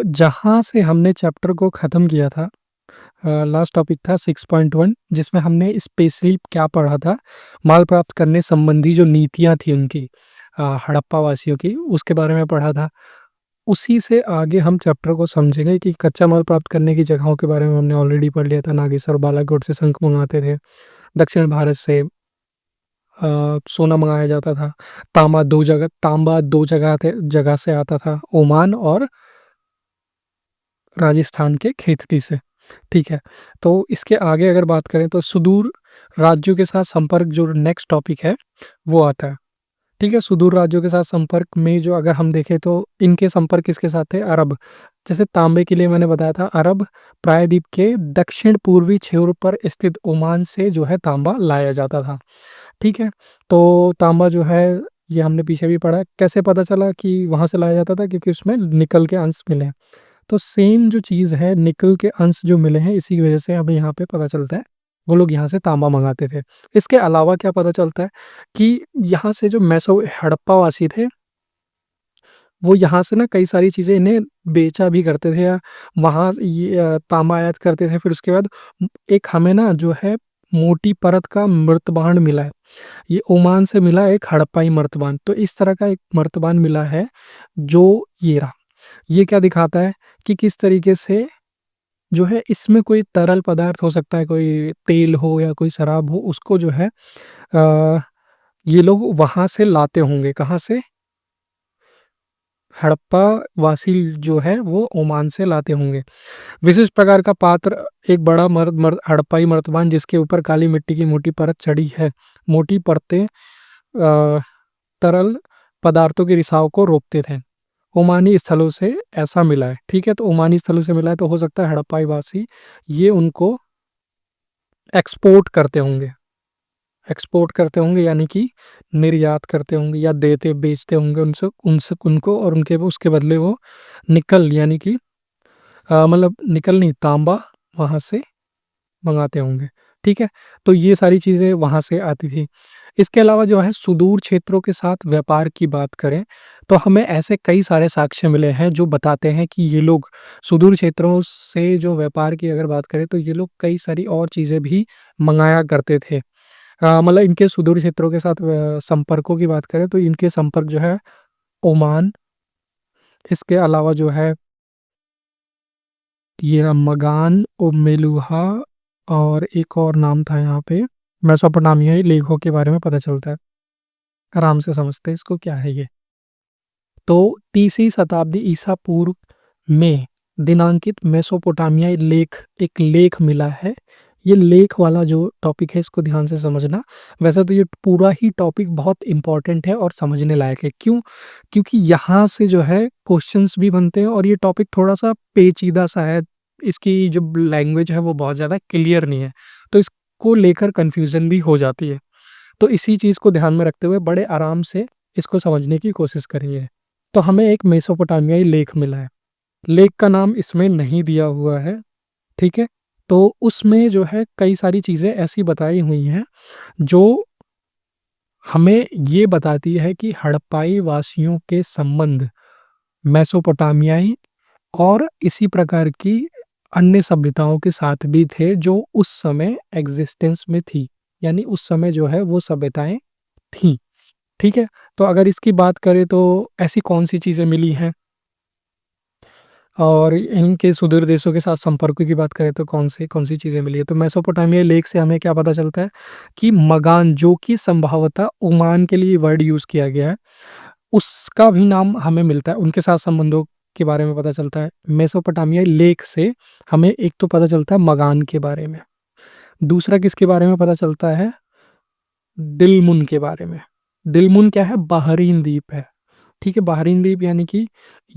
जहाँ से हमने चैप्टर को ख़त्म किया था, लास्ट टॉपिक था 6.1, जिसमें हमने स्पेशली क्या पढ़ा था, माल प्राप्त करने संबंधी जो नीतियाँ थी उनकी, हड़प्पा वासियों की, उसके बारे में पढ़ा था। उसी से आगे हम चैप्टर को समझेंगे कि कच्चा माल प्राप्त करने की जगहों के बारे में हमने ऑलरेडी पढ़ लिया था। नागेश्वर, बालाकोट से शंख मंगाते थे। दक्षिण भारत से सोना मंगाया जाता था। तांबा 2 जगह से आता था, ओमान और राजस्थान के खेतड़ी से। ठीक है, तो इसके आगे अगर बात करें तो सुदूर राज्यों के साथ संपर्क, जो नेक्स्ट टॉपिक है वो आता है। ठीक है, सुदूर राज्यों के साथ संपर्क में जो अगर हम देखें तो इनके संपर्क किसके साथ थे? अरब। जैसे तांबे के लिए मैंने बताया था, अरब प्रायद्वीप के दक्षिण पूर्वी छोर पर स्थित ओमान से जो है तांबा लाया जाता था। ठीक है, तो तांबा जो है, ये हमने पीछे भी पढ़ा। कैसे पता चला कि वहाँ से लाया जाता था? क्योंकि उसमें निकल के अंश मिले हैं। तो सेम जो चीज़ है, निकल के अंश जो मिले हैं, इसी वजह से हमें यहाँ पे पता चलता है वो लोग यहाँ से तांबा मंगाते थे। इसके अलावा क्या पता चलता है कि यहाँ से जो हड़प्पा वासी थे, वो यहाँ से ना कई सारी चीज़ें इन्हें बेचा भी करते थे, या वहाँ ये तांबा आयात करते थे। फिर उसके बाद एक हमें ना जो है मोटी परत का मृतबांड मिला है। ये ओमान से मिला है, एक हड़प्पाई मर्तबान। तो इस तरह का एक मर्तबान मिला है, जो ये रहा। ये क्या दिखाता है कि किस तरीके से जो है इसमें कोई तरल पदार्थ हो सकता है, कोई तेल हो या कोई शराब हो, उसको जो है ये लोग वहाँ से लाते होंगे। कहाँ से? हड़प्पा वासी जो है वो ओमान से लाते होंगे। विशिष्ट प्रकार का पात्र, एक बड़ा हड़प्पाई मर्तबान जिसके ऊपर काली मिट्टी की मोटी परत चढ़ी है। मोटी परतें तरल पदार्थों के रिसाव को रोकते थे। ओमानी स्थलों से ऐसा मिला है। ठीक है, तो ओमानी स्थलों से मिला है, तो हो सकता है हड़प्पाई वासी ये उनको एक्सपोर्ट करते होंगे। एक्सपोर्ट करते होंगे यानी कि निर्यात करते होंगे, या देते बेचते होंगे उनसे उनसे उनको, और उनके उसके बदले वो निकल, यानी कि मतलब निकल नहीं, तांबा वहाँ से मंगाते होंगे। ठीक है, तो ये सारी चीज़ें वहाँ से आती थी। इसके अलावा जो है सुदूर क्षेत्रों के साथ व्यापार की बात करें, तो हमें ऐसे कई सारे साक्ष्य मिले हैं जो बताते हैं कि ये लोग सुदूर क्षेत्रों से जो व्यापार की अगर बात करें, तो ये लोग कई सारी और चीज़ें भी मंगाया करते थे। मतलब इनके सुदूर क्षेत्रों के साथ संपर्कों की बात करें, तो इनके संपर्क जो है ओमान, इसके अलावा जो है ये रहा मगान, मेलुहा, और एक और नाम था यहाँ पे मेसोपोटामिया। लेखों के बारे में पता चलता है। आराम से समझते हैं इसको, क्या है ये। तो 3वीं शताब्दी ईसा पूर्व में दिनांकित मेसोपोटामियाई एक लेख मिला है। ये लेख वाला जो टॉपिक है, इसको ध्यान से समझना। वैसे तो ये पूरा ही टॉपिक बहुत इंपॉर्टेंट है और समझने लायक है। क्यों? क्योंकि यहाँ से जो है क्वेश्चंस भी बनते हैं, और ये टॉपिक थोड़ा सा पेचीदा सा है। इसकी जो लैंग्वेज है वो बहुत ज़्यादा क्लियर नहीं है, तो इसको लेकर कन्फ्यूज़न भी हो जाती है। तो इसी चीज़ को ध्यान में रखते हुए बड़े आराम से इसको समझने की कोशिश करेंगे। तो हमें एक मेसोपोटामियाई लेख मिला है। लेख का नाम इसमें नहीं दिया हुआ है। ठीक है, तो उसमें जो है कई सारी चीज़ें ऐसी बताई हुई हैं जो हमें ये बताती है कि हड़प्पाई वासियों के संबंध मेसोपोटामियाई और इसी प्रकार की अन्य सभ्यताओं के साथ भी थे, जो उस समय एग्जिस्टेंस में थी। यानी उस समय जो है वो सभ्यताएं थीं। ठीक है, तो अगर इसकी बात करें तो ऐसी कौन सी चीज़ें मिली हैं, और इनके सुदूर देशों के साथ संपर्क की बात करें तो कौन सी चीज़ें मिली है? तो मेसोपोटामिया लेक से हमें क्या पता चलता है कि मगान, जो कि संभवतः ओमान के लिए वर्ड यूज़ किया गया है, उसका भी नाम हमें मिलता है। उनके साथ संबंधों के बारे में पता चलता है। मेसोपोटामिया लेक से हमें एक तो पता चलता है मगान के बारे में, दूसरा किसके बारे में पता चलता है? दिलमुन के बारे में। दिलमुन क्या है? बहरीन द्वीप है। ठीक है, बहरीन द्वीप यानी कि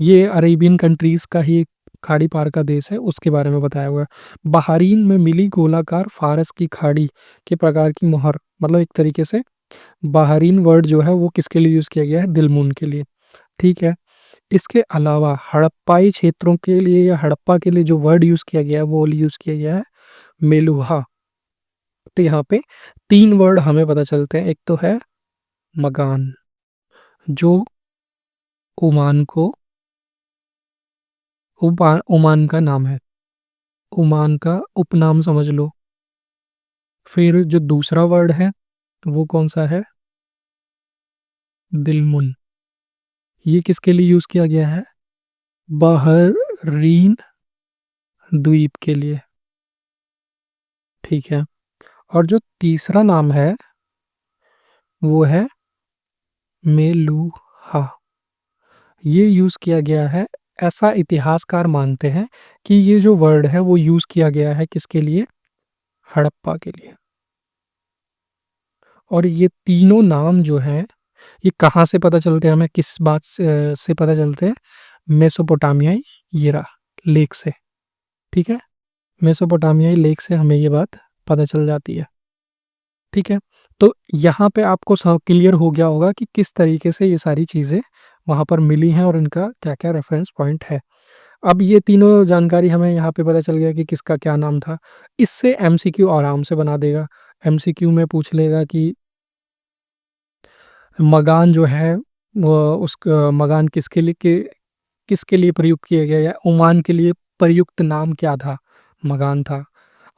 ये अरेबियन कंट्रीज़ का ही एक खाड़ी पार का देश है, उसके बारे में बताया हुआ है। बहरीन में मिली गोलाकार फारस की खाड़ी के प्रकार की मुहर, मतलब एक तरीके से बहरीन वर्ड जो है वो किसके लिए यूज़ किया गया है? दिलमुन के लिए। ठीक है, इसके अलावा हड़प्पाई क्षेत्रों के लिए या हड़प्पा के लिए जो वर्ड यूज़ किया गया है वो यूज़ किया गया है मेलुहा। तो यहाँ पे 3 वर्ड हमें पता चलते हैं। एक तो है मगान, जो ओमान को ओमान का नाम है, ओमान का उपनाम समझ लो। फिर जो दूसरा वर्ड है वो कौन सा है? दिलमुन। ये किसके लिए यूज किया गया है? बहरीन द्वीप के लिए। ठीक है। और जो तीसरा नाम है वो है मेलुहा। ये यूज किया गया है, ऐसा इतिहासकार मानते हैं कि ये जो वर्ड है वो यूज किया गया है किसके लिए? हड़प्पा के लिए। और ये तीनों नाम जो हैं ये कहाँ से पता चलते हैं हमें, किस बात से पता चलते हैं? मेसोपोटामियाई ये रहा लेक से। ठीक है, मेसोपोटामियाई लेक से हमें ये बात पता चल जाती है। ठीक है, तो यहाँ पे आपको सब क्लियर हो गया होगा कि किस तरीके से ये सारी चीज़ें वहाँ पर मिली हैं और इनका क्या क्या रेफरेंस पॉइंट है। अब ये तीनों जानकारी हमें यहाँ पे पता चल गया कि किसका क्या नाम था। इससे एमसीक्यू आराम से बना देगा। एमसीक्यू में पूछ लेगा कि मगान जो है वो उस मगान किसके लिए प्रयुक्त किया गया, या ओमान के लिए प्रयुक्त नाम क्या था? मगान था।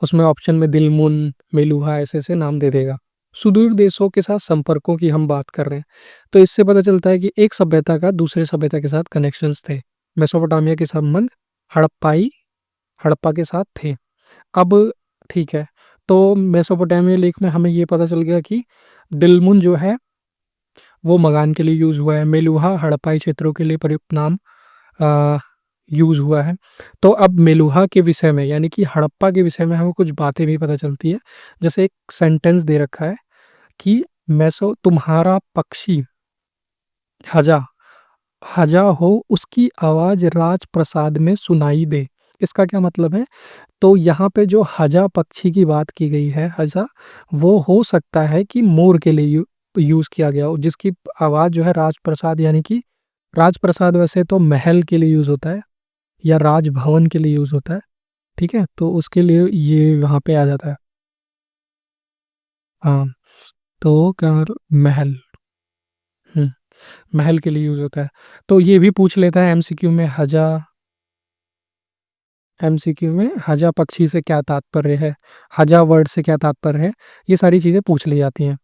उसमें ऑप्शन में दिलमुन, मेलुहा ऐसे ऐसे नाम दे देगा। सुदूर देशों के साथ संपर्कों की हम बात कर रहे हैं, तो इससे पता चलता है कि एक सभ्यता का दूसरे सभ्यता के साथ कनेक्शंस थे। मेसोपोटामिया के संबंध हड़प्पा के साथ थे। अब ठीक है, तो मेसोपोटामिया लेख में हमें ये पता चल गया कि दिलमुन जो है वो मगान के लिए यूज हुआ है, मेलुहा हड़प्पाई क्षेत्रों के लिए प्रयुक्त नाम यूज हुआ है। तो अब मेलुहा के विषय में यानी कि हड़प्पा के विषय में हमें कुछ बातें भी पता चलती है। जैसे एक सेंटेंस दे रखा है कि मैसो तुम्हारा पक्षी हजा हजा हो उसकी आवाज राजप्रसाद में सुनाई दे। इसका क्या मतलब है? तो यहाँ पे जो हजा पक्षी की बात की गई है, हजा, वो हो सकता है कि मोर के लिए यूज किया गया हो, जिसकी आवाज जो है राजप्रसाद, यानी कि राजप्रसाद वैसे तो महल के लिए यूज होता है या राजभवन के लिए यूज होता है। ठीक है, तो उसके लिए ये वहाँ पे आ जाता है। हाँ, तो क्या महल, हम्म, महल के लिए यूज होता है। तो ये भी पूछ लेता है एमसीक्यू में, एमसीक्यू में हजा पक्षी से क्या तात्पर्य है, हजा वर्ड से क्या तात्पर्य है, ये सारी चीजें पूछ ली जाती हैं।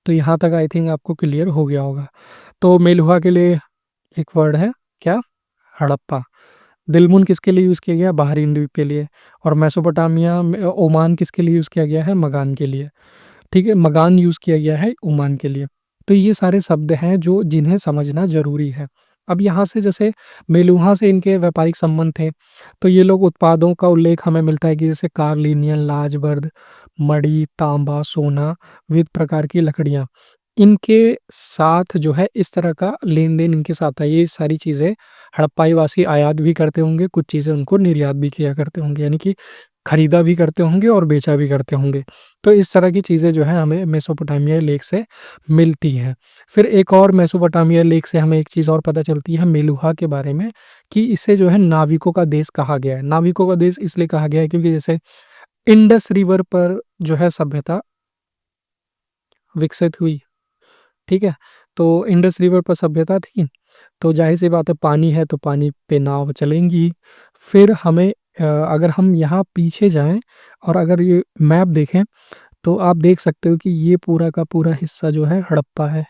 तो यहाँ तक आई थिंक आपको क्लियर हो गया होगा। तो मेलुहा के लिए एक वर्ड है क्या? हड़प्पा। दिलमुन किसके लिए यूज़ किया गया? बाहरी द्वीप के लिए। और मेसोपोटामिया में ओमान किसके लिए यूज़ किया गया है? मगान के लिए। ठीक है, मगान यूज़ किया गया है ओमान के लिए। तो ये सारे शब्द हैं जो जिन्हें समझना जरूरी है। अब यहाँ से जैसे मेलुहा से इनके व्यापारिक संबंध थे, तो ये लोग उत्पादों का उल्लेख हमें मिलता है कि जैसे कार्लिनियन, लाजबर्द, मणि, तांबा, सोना, विविध प्रकार की लकड़ियाँ, इनके साथ जो है इस तरह का लेन देन इनके साथ है। ये सारी चीज़ें हड़प्पाई वासी आयात भी करते होंगे, कुछ चीज़ें उनको निर्यात भी किया करते होंगे, यानी कि खरीदा भी करते होंगे और बेचा भी करते होंगे। तो इस तरह की चीज़ें जो है हमें मेसोपोटामिया लेक से मिलती हैं। फिर एक और मेसोपोटामिया लेक से हमें एक चीज़ और पता चलती है मेलुहा के बारे में, कि इसे जो है नाविकों का देश कहा गया है। नाविकों का देश इसलिए कहा गया है क्योंकि जैसे इंडस रिवर पर जो है सभ्यता विकसित हुई। ठीक है, तो इंडस रिवर पर सभ्यता थी, तो जाहिर सी बात है पानी है तो पानी पे नाव चलेंगी। फिर हमें अगर हम यहाँ पीछे जाएं और अगर ये मैप देखें, तो आप देख सकते हो कि ये पूरा का पूरा हिस्सा जो है हड़प्पा है।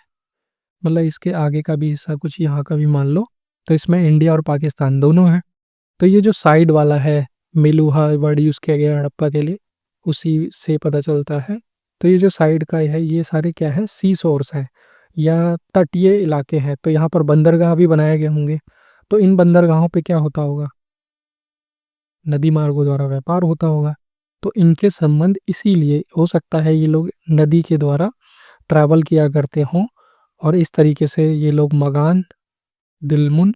मतलब इसके आगे का भी हिस्सा कुछ यहाँ का भी मान लो, तो इसमें इंडिया और पाकिस्तान दोनों है। तो ये जो साइड वाला है, मेलुहा वर्ड यूज़ किया गया है हड़प्पा के लिए, उसी से पता चलता है। तो ये जो साइड का है ये सारे क्या है? सी सोर्स हैं या तटीय इलाके हैं। तो यहाँ पर बंदरगाह भी बनाए गए होंगे। तो इन बंदरगाहों पे क्या होता होगा? नदी मार्गों द्वारा व्यापार होता होगा। तो इनके संबंध इसीलिए हो सकता है ये लोग नदी के द्वारा ट्रैवल किया करते हों, और इस तरीके से ये लोग मगान, दिलमुन,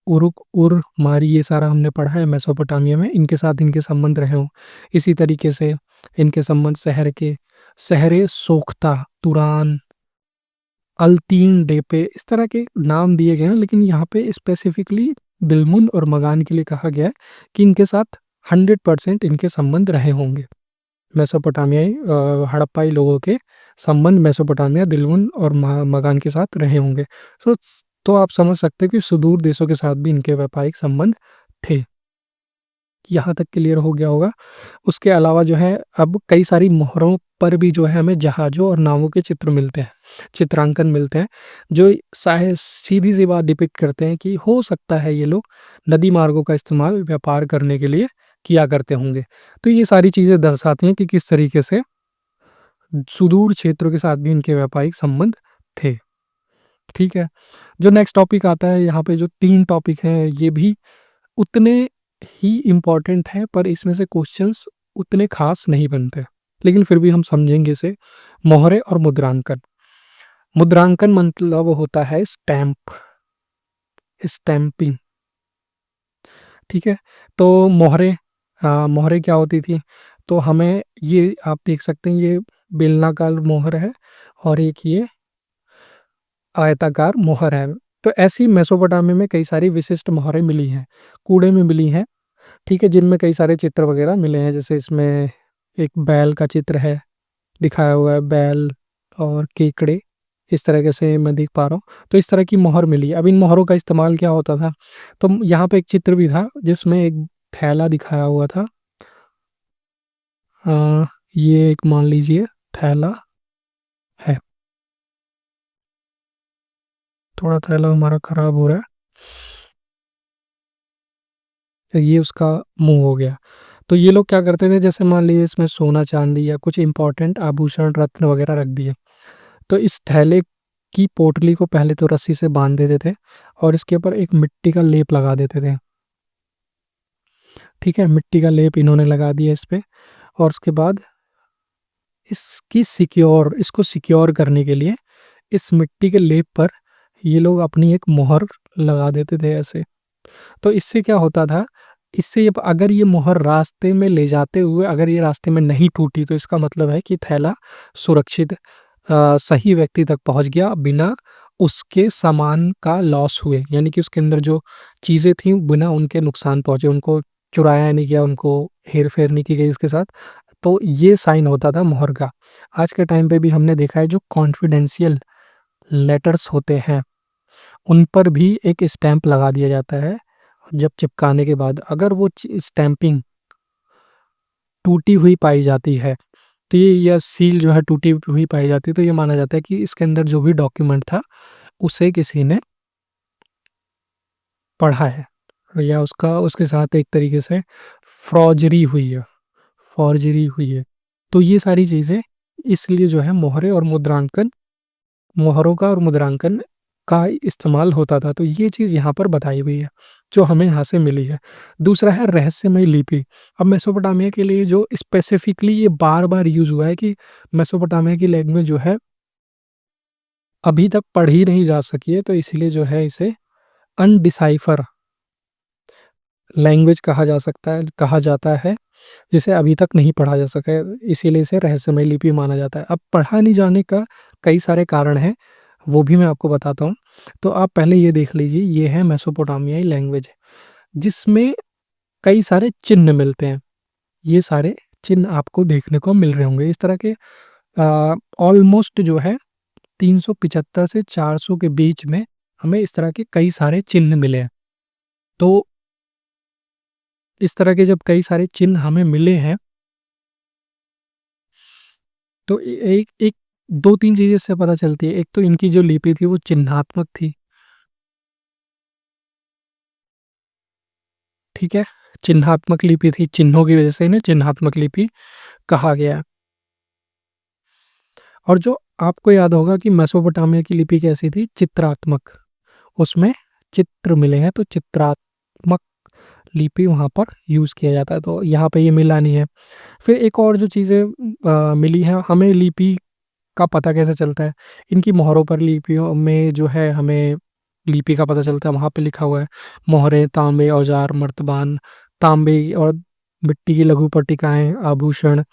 उरुक, उर, मारी, ये सारा हमने पढ़ा है मेसोपोटामिया में, इनके साथ इनके संबंध रहे हों। इसी तरीके से इनके संबंध शहरे सोख्ता, तुरान, अल्तीन, डेपे, इस तरह के नाम दिए गए हैं। लेकिन यहाँ पे स्पेसिफिकली बिलमुन और मगान के लिए कहा गया है कि इनके साथ 100% इनके संबंध रहे होंगे। मेसोपोटामियाई हड़प्पाई लोगों के संबंध मेसोपोटामिया, दिलमुन और मगान के साथ रहे होंगे। तो तो आप समझ सकते हैं कि सुदूर देशों के साथ भी इनके व्यापारिक संबंध थे। यहाँ तक क्लियर हो गया होगा। उसके अलावा जो है अब कई सारी मोहरों पर भी जो है हमें जहाज़ों और नावों के चित्र मिलते हैं, चित्रांकन मिलते हैं, जो शायद सीधी-सी बात डिपिक्ट करते हैं कि हो सकता है ये लोग नदी मार्गों का इस्तेमाल व्यापार करने के लिए किया करते होंगे। तो ये सारी चीज़ें दर्शाती हैं कि किस तरीके से सुदूर क्षेत्रों के साथ भी इनके व्यापारिक संबंध थे। ठीक है? जो नेक्स्ट टॉपिक आता है, यहाँ पे जो 3 टॉपिक हैं, ये भी उतने ही इम्पोर्टेंट हैं, पर इसमें से क्वेश्चंस उतने खास नहीं बनते। लेकिन फिर भी हम समझेंगे इसे। मोहरें और मुद्रांकन। मुद्रांकन मतलब होता है स्टैम्प, स्टैम्पिंग। ठीक है? तो मोहरें क्या होती थी? तो हमें ये आप देख सकते हैं, ये बेलनाकार मोहर है और एक ये आयताकार मोहर है। तो ऐसी मेसोपोटामिया में कई सारी विशिष्ट मोहरें मिली हैं, कूड़े में मिली हैं। ठीक है? जिनमें कई सारे चित्र वगैरह मिले हैं, जैसे इसमें एक बैल का चित्र है, दिखाया हुआ है बैल और केकड़े, इस तरीके से मैं देख पा रहा हूँ। तो इस तरह की मोहर मिली है। अब इन मोहरों का इस्तेमाल क्या होता था? तो यहाँ पे एक चित्र भी था जिसमें एक थैला दिखाया हुआ था। ये एक मान लीजिए थैला है। थोड़ा थैला हमारा खराब हो रहा है। तो ये उसका मुँह हो गया। तो ये लोग क्या करते थे, जैसे मान लीजिए इसमें सोना चांदी या कुछ इंपॉर्टेंट आभूषण रत्न वगैरह रख दिए, तो इस थैले की पोटली को पहले तो रस्सी से बांध देते थे और इसके ऊपर एक मिट्टी का लेप लगा देते थे। ठीक है? मिट्टी का लेप इन्होंने लगा दिया इस पे, और उसके बाद इसको सिक्योर करने के लिए इस मिट्टी के लेप पर ये लोग अपनी एक मोहर लगा देते थे ऐसे। तो इससे क्या होता था, इससे अगर ये मोहर रास्ते में ले जाते हुए अगर ये रास्ते में नहीं टूटी, तो इसका मतलब है कि थैला सुरक्षित सही व्यक्ति तक पहुंच गया बिना उसके सामान का लॉस हुए, यानी कि उसके अंदर जो चीज़ें थी बिना उनके नुकसान पहुंचे, उनको चुराया नहीं गया, उनको हेर फेर नहीं की गई उसके साथ। तो ये साइन होता था मोहर का। आज के टाइम पे भी हमने देखा है जो कॉन्फिडेंशियल लेटर्स होते हैं उन पर भी एक स्टैंप लगा दिया जाता है। जब चिपकाने के बाद अगर वो स्टैंपिंग टूटी हुई पाई जाती है, तो ये या सील जो है टूटी हुई पाई जाती है, तो ये माना जाता है कि इसके अंदर जो भी डॉक्यूमेंट था उसे किसी ने पढ़ा है, या उसका उसके साथ एक तरीके से फॉर्जरी हुई है, फॉर्जरी हुई है। तो ये सारी चीज़ें इसलिए जो है मोहरों का और मुद्रांकन का इस्तेमाल होता था। तो ये चीज़ यहाँ पर बताई हुई है, जो हमें यहाँ से मिली है। दूसरा है रहस्यमय लिपि। अब मेसोपोटामिया के लिए जो स्पेसिफिकली ये बार-बार यूज़ हुआ है कि मेसोपोटामिया की लैंग्वेज जो है अभी तक पढ़ी नहीं जा सकी है, तो इसीलिए जो है इसे अनडिसाइफर लैंग्वेज कहा जाता है, जिसे अभी तक नहीं पढ़ा जा सका है, इसीलिए इसे रहस्यमय लिपि माना जाता है। अब पढ़ा नहीं जाने का कई सारे कारण हैं, वो भी मैं आपको बताता हूँ। तो आप पहले ये देख लीजिए, ये है मेसोपोटामियाई लैंग्वेज, जिसमें कई सारे चिन्ह मिलते हैं। ये सारे चिन्ह आपको देखने को मिल रहे होंगे। इस तरह के ऑलमोस्ट जो है 375 से 400 के बीच में हमें इस तरह के कई सारे चिन्ह मिले हैं। तो इस तरह के जब कई सारे चिन्ह हमें मिले हैं, तो एक एक 2-3 चीज़ें इससे पता चलती है। एक तो इनकी जो लिपि थी वो चिन्हात्मक थी, ठीक है? चिन्हात्मक लिपि थी, चिन्हों की वजह से इन्हें चिन्हात्मक लिपि कहा गया है। और जो आपको याद होगा कि मेसोपोटामिया की लिपि कैसी थी? चित्रात्मक। उसमें चित्र मिले हैं, तो चित्रात्मक लिपि वहाँ पर यूज़ किया जाता है, तो यहाँ पे ये मिला नहीं है। फिर एक और जो चीज़ें मिली हैं, हमें लिपि का पता कैसे चलता है? इनकी मोहरों पर लिपियों में जो है हमें लिपि का पता चलता है, वहाँ पे लिखा हुआ है मोहरें, तांबे, औजार, मर्तबान, तांबे और मिट्टी की लघु पट्टिकाएँ, आभूषण,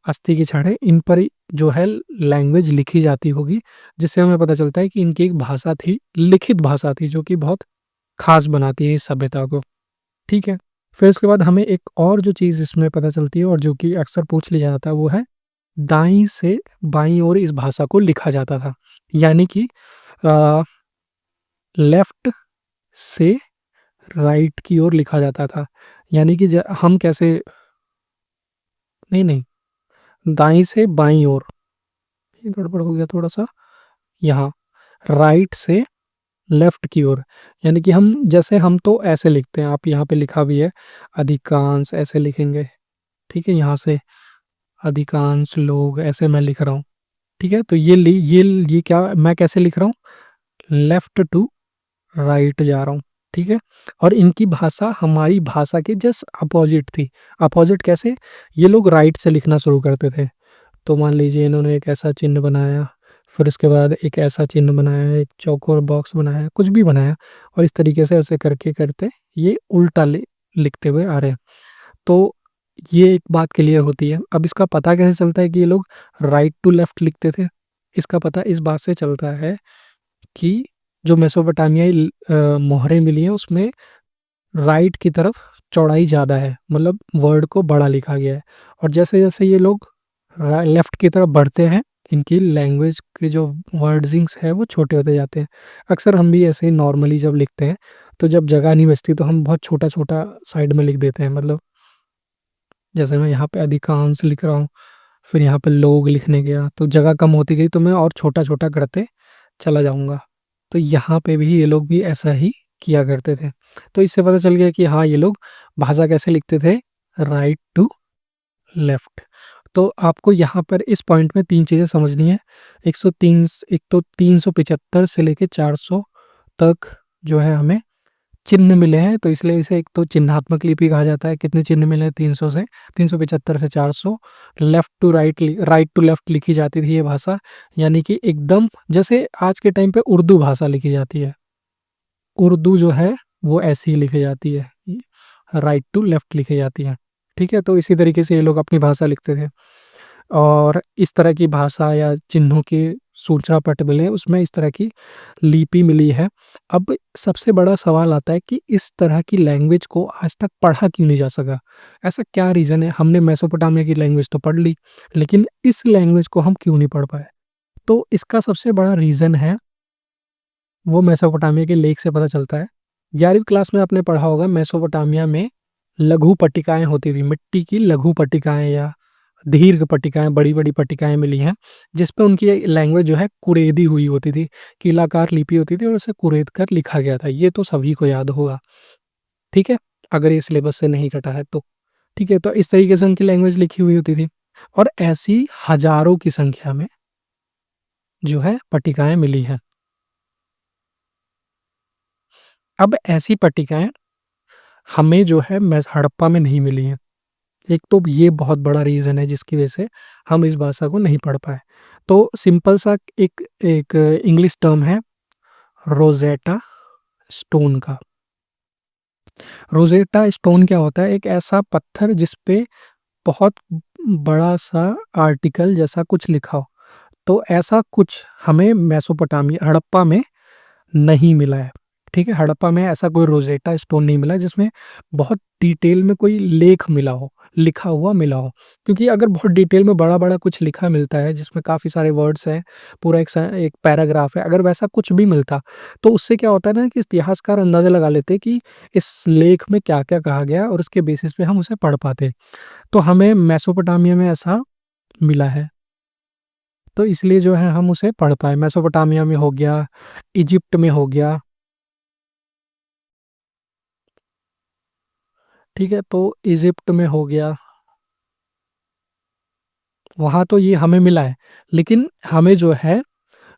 अस्थि की छड़ें, इन पर जो है लैंग्वेज लिखी जाती होगी, जिससे हमें पता चलता है कि इनकी एक भाषा थी, लिखित भाषा थी, जो कि बहुत ख़ास बनाती है इस सभ्यता को। ठीक है? फिर उसके बाद हमें एक और जो चीज़ इसमें पता चलती है और जो कि अक्सर पूछ लिया जाता है, वो है दाईं से बाईं ओर इस भाषा को लिखा जाता था। यानी कि अ, लेफ्ट से राइट की ओर लिखा जाता था। यानी कि हम कैसे, नहीं नहीं, दाई से बाई ओर, ये गड़बड़ हो गया थोड़ा सा, यहाँ राइट से लेफ्ट की ओर। यानी कि हम जैसे, हम तो ऐसे लिखते हैं, आप यहाँ पे लिखा भी है अधिकांश ऐसे लिखेंगे, ठीक है, यहाँ से अधिकांश लोग ऐसे मैं लिख रहा हूँ, ठीक है। तो ये क्या मैं कैसे लिख रहा हूँ, लेफ्ट टू राइट जा रहा हूँ, ठीक है। और इनकी भाषा हमारी भाषा के जस्ट अपोजिट थी। अपोजिट कैसे, ये लोग राइट से लिखना शुरू करते थे। तो मान लीजिए इन्होंने एक ऐसा चिन्ह बनाया, फिर उसके बाद एक ऐसा चिन्ह बनाया, एक चौकोर बॉक्स बनाया, कुछ भी बनाया, और इस तरीके से ऐसे करके करते ये उल्टा लिखते हुए आ रहे हैं। तो ये एक बात क्लियर होती है। अब इसका पता कैसे चलता है कि ये लोग राइट टू लेफ्ट लिखते थे? इसका पता इस बात से चलता है कि जो मेसोपोटामियाई मोहरें मिली हैं उसमें राइट की तरफ चौड़ाई ज़्यादा है, मतलब वर्ड को बड़ा लिखा गया है। और जैसे जैसे ये लोग लेफ्ट की तरफ बढ़ते हैं, इनकी लैंग्वेज के जो वर्डिंग्स है वो छोटे होते जाते हैं। अक्सर हम भी ऐसे ही नॉर्मली जब लिखते हैं, तो जब जगह नहीं बचती तो हम बहुत छोटा छोटा साइड में लिख देते हैं। मतलब जैसे मैं यहाँ पे अधिकांश लिख रहा हूँ, फिर यहाँ पे लोग लिखने गया तो जगह कम होती गई, तो मैं और छोटा छोटा करते चला जाऊँगा। तो यहाँ पे भी ये लोग भी ऐसा ही किया करते थे। तो इससे पता चल गया कि हाँ, ये लोग भाषा कैसे लिखते थे, राइट टू लेफ्ट। तो आपको यहाँ पर इस पॉइंट में 3 चीज़ें समझनी है। 103 एक तो 375 से लेके 400 तक जो है हमें चिन्ह मिले हैं, तो इसलिए इसे एक तो चिन्हात्मक लिपि कहा जाता है। कितने चिन्ह मिले हैं? 300 से 375 से 400। Left to right, right to left लिखी जाती थी ये भाषा। यानी कि एकदम जैसे आज के टाइम पे उर्दू भाषा लिखी जाती है, उर्दू जो है वो ऐसी ही लिखी जाती है, राइट टू लेफ्ट लिखी जाती है, ठीक है। तो इसी तरीके से ये लोग अपनी भाषा लिखते थे। और इस तरह की भाषा या चिन्हों के सूचना पट मिले, उसमें इस तरह की लिपि मिली है। अब सबसे बड़ा सवाल आता है कि इस तरह की लैंग्वेज को आज तक पढ़ा क्यों नहीं जा सका? ऐसा क्या रीज़न है? हमने मेसोपोटामिया की लैंग्वेज तो पढ़ ली, लेकिन इस लैंग्वेज को हम क्यों नहीं पढ़ पाए? तो इसका सबसे बड़ा रीज़न है, वो मेसोपोटामिया के लेख से पता चलता है। 11वीं क्लास में आपने पढ़ा होगा, मेसोपोटामिया में लघु पट्टिकाएँ होती थी, मिट्टी की लघु पट्टिकाएँ या दीर्घ पट्टिकाएँ, बड़ी-बड़ी पट्टिकाएँ मिली हैं, जिस पे उनकी लैंग्वेज जो है कुरेदी हुई होती थी, कीलाकार लिपि होती थी और उसे कुरेद कर लिखा गया था। ये तो सभी को याद होगा, ठीक है? अगर ये सिलेबस से नहीं कटा है तो, ठीक है? तो इस तरीके से उनकी लैंग्वेज लिखी हुई होती थी, और ऐसी हज़ारों की संख्या में जो है पट्टिकाएँ मिली हैं। अब ऐसी पट्टिकाएँ हमें जो है हड़प्पा में नहीं मिली हैं। एक तो ये बहुत बड़ा रीज़न है जिसकी वजह से हम इस भाषा को नहीं पढ़ पाए। तो सिंपल सा एक एक इंग्लिश टर्म है रोज़ेटा स्टोन का। रोज़ेटा स्टोन क्या होता है? एक ऐसा पत्थर जिस पे बहुत बड़ा-सा आर्टिकल जैसा कुछ लिखा हो। तो ऐसा कुछ हमें मेसोपोटामिया, हड़प्पा में नहीं मिला है, ठीक है? हड़प्पा में ऐसा कोई रोज़ेटा स्टोन नहीं मिला जिसमें बहुत डिटेल में कोई लेख मिला हो, लिखा हुआ मिला हो। क्योंकि अगर बहुत डिटेल में बड़ा-बड़ा कुछ लिखा मिलता है जिसमें काफ़ी सारे वर्ड्स हैं, पूरा एक पैराग्राफ है, अगर वैसा कुछ भी मिलता, तो उससे क्या होता है ना कि इतिहासकार अंदाज़ा लगा लेते हैं कि इस लेख में क्या-क्या कहा गया, और उसके बेसिस पे हम उसे पढ़ पाते। तो हमें मेसोपोटामिया में ऐसा मिला है, तो इसलिए जो है हम उसे पढ़ पाए। मेसोपोटामिया में हो गया, इजिप्ट में हो गया, ठीक है? तो इजिप्ट में हो गया, वहाँ तो ये हमें मिला है, लेकिन हमें जो है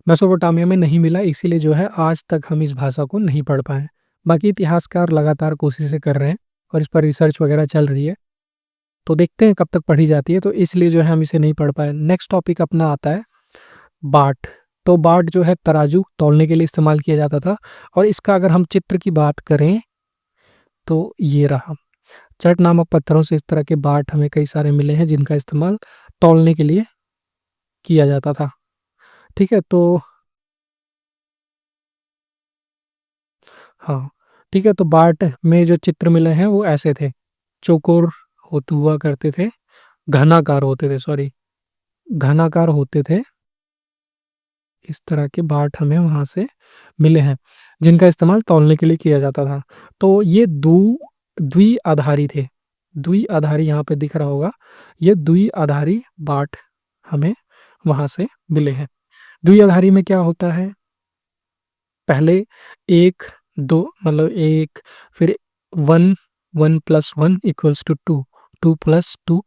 मेसोपोटामिया में नहीं मिला, इसीलिए जो है आज तक हम इस भाषा को नहीं पढ़ पाए। बाकी इतिहासकार लगातार कोशिशें कर रहे हैं और इस पर रिसर्च वगैरह चल रही है, तो देखते हैं कब तक पढ़ी जाती है, तो इसलिए जो है हम इसे नहीं पढ़ पाए। नेक्स्ट टॉपिक अपना आता है बाट। तो बाट जो है तराजू तौलने के लिए इस्तेमाल किया जाता था, और इसका अगर हम चित्र की बात करें तो ये रहा। चट नामक पत्थरों से इस तरह के बाट हमें कई सारे मिले हैं जिनका इस्तेमाल तौलने के लिए किया जाता था, ठीक है? तो हाँ, ठीक है, तो बाट में जो चित्र मिले हैं वो ऐसे थे, चौकोर होते हुआ करते थे, घनाकार होते थे, सॉरी, घनाकार होते थे, इस तरह के बाट हमें वहाँ से मिले हैं, जिनका इस्तेमाल तौलने के लिए किया जाता था। तो ये द्विआधारी थे। द्विआधारी यहाँ पे दिख रहा होगा, ये द्विआधारी बाट हमें वहाँ से मिले हैं। द्विआधारी में क्या होता है, पहले 1, 2 मतलब 1, फिर 1, 1 + 1 = 2, 2 + 2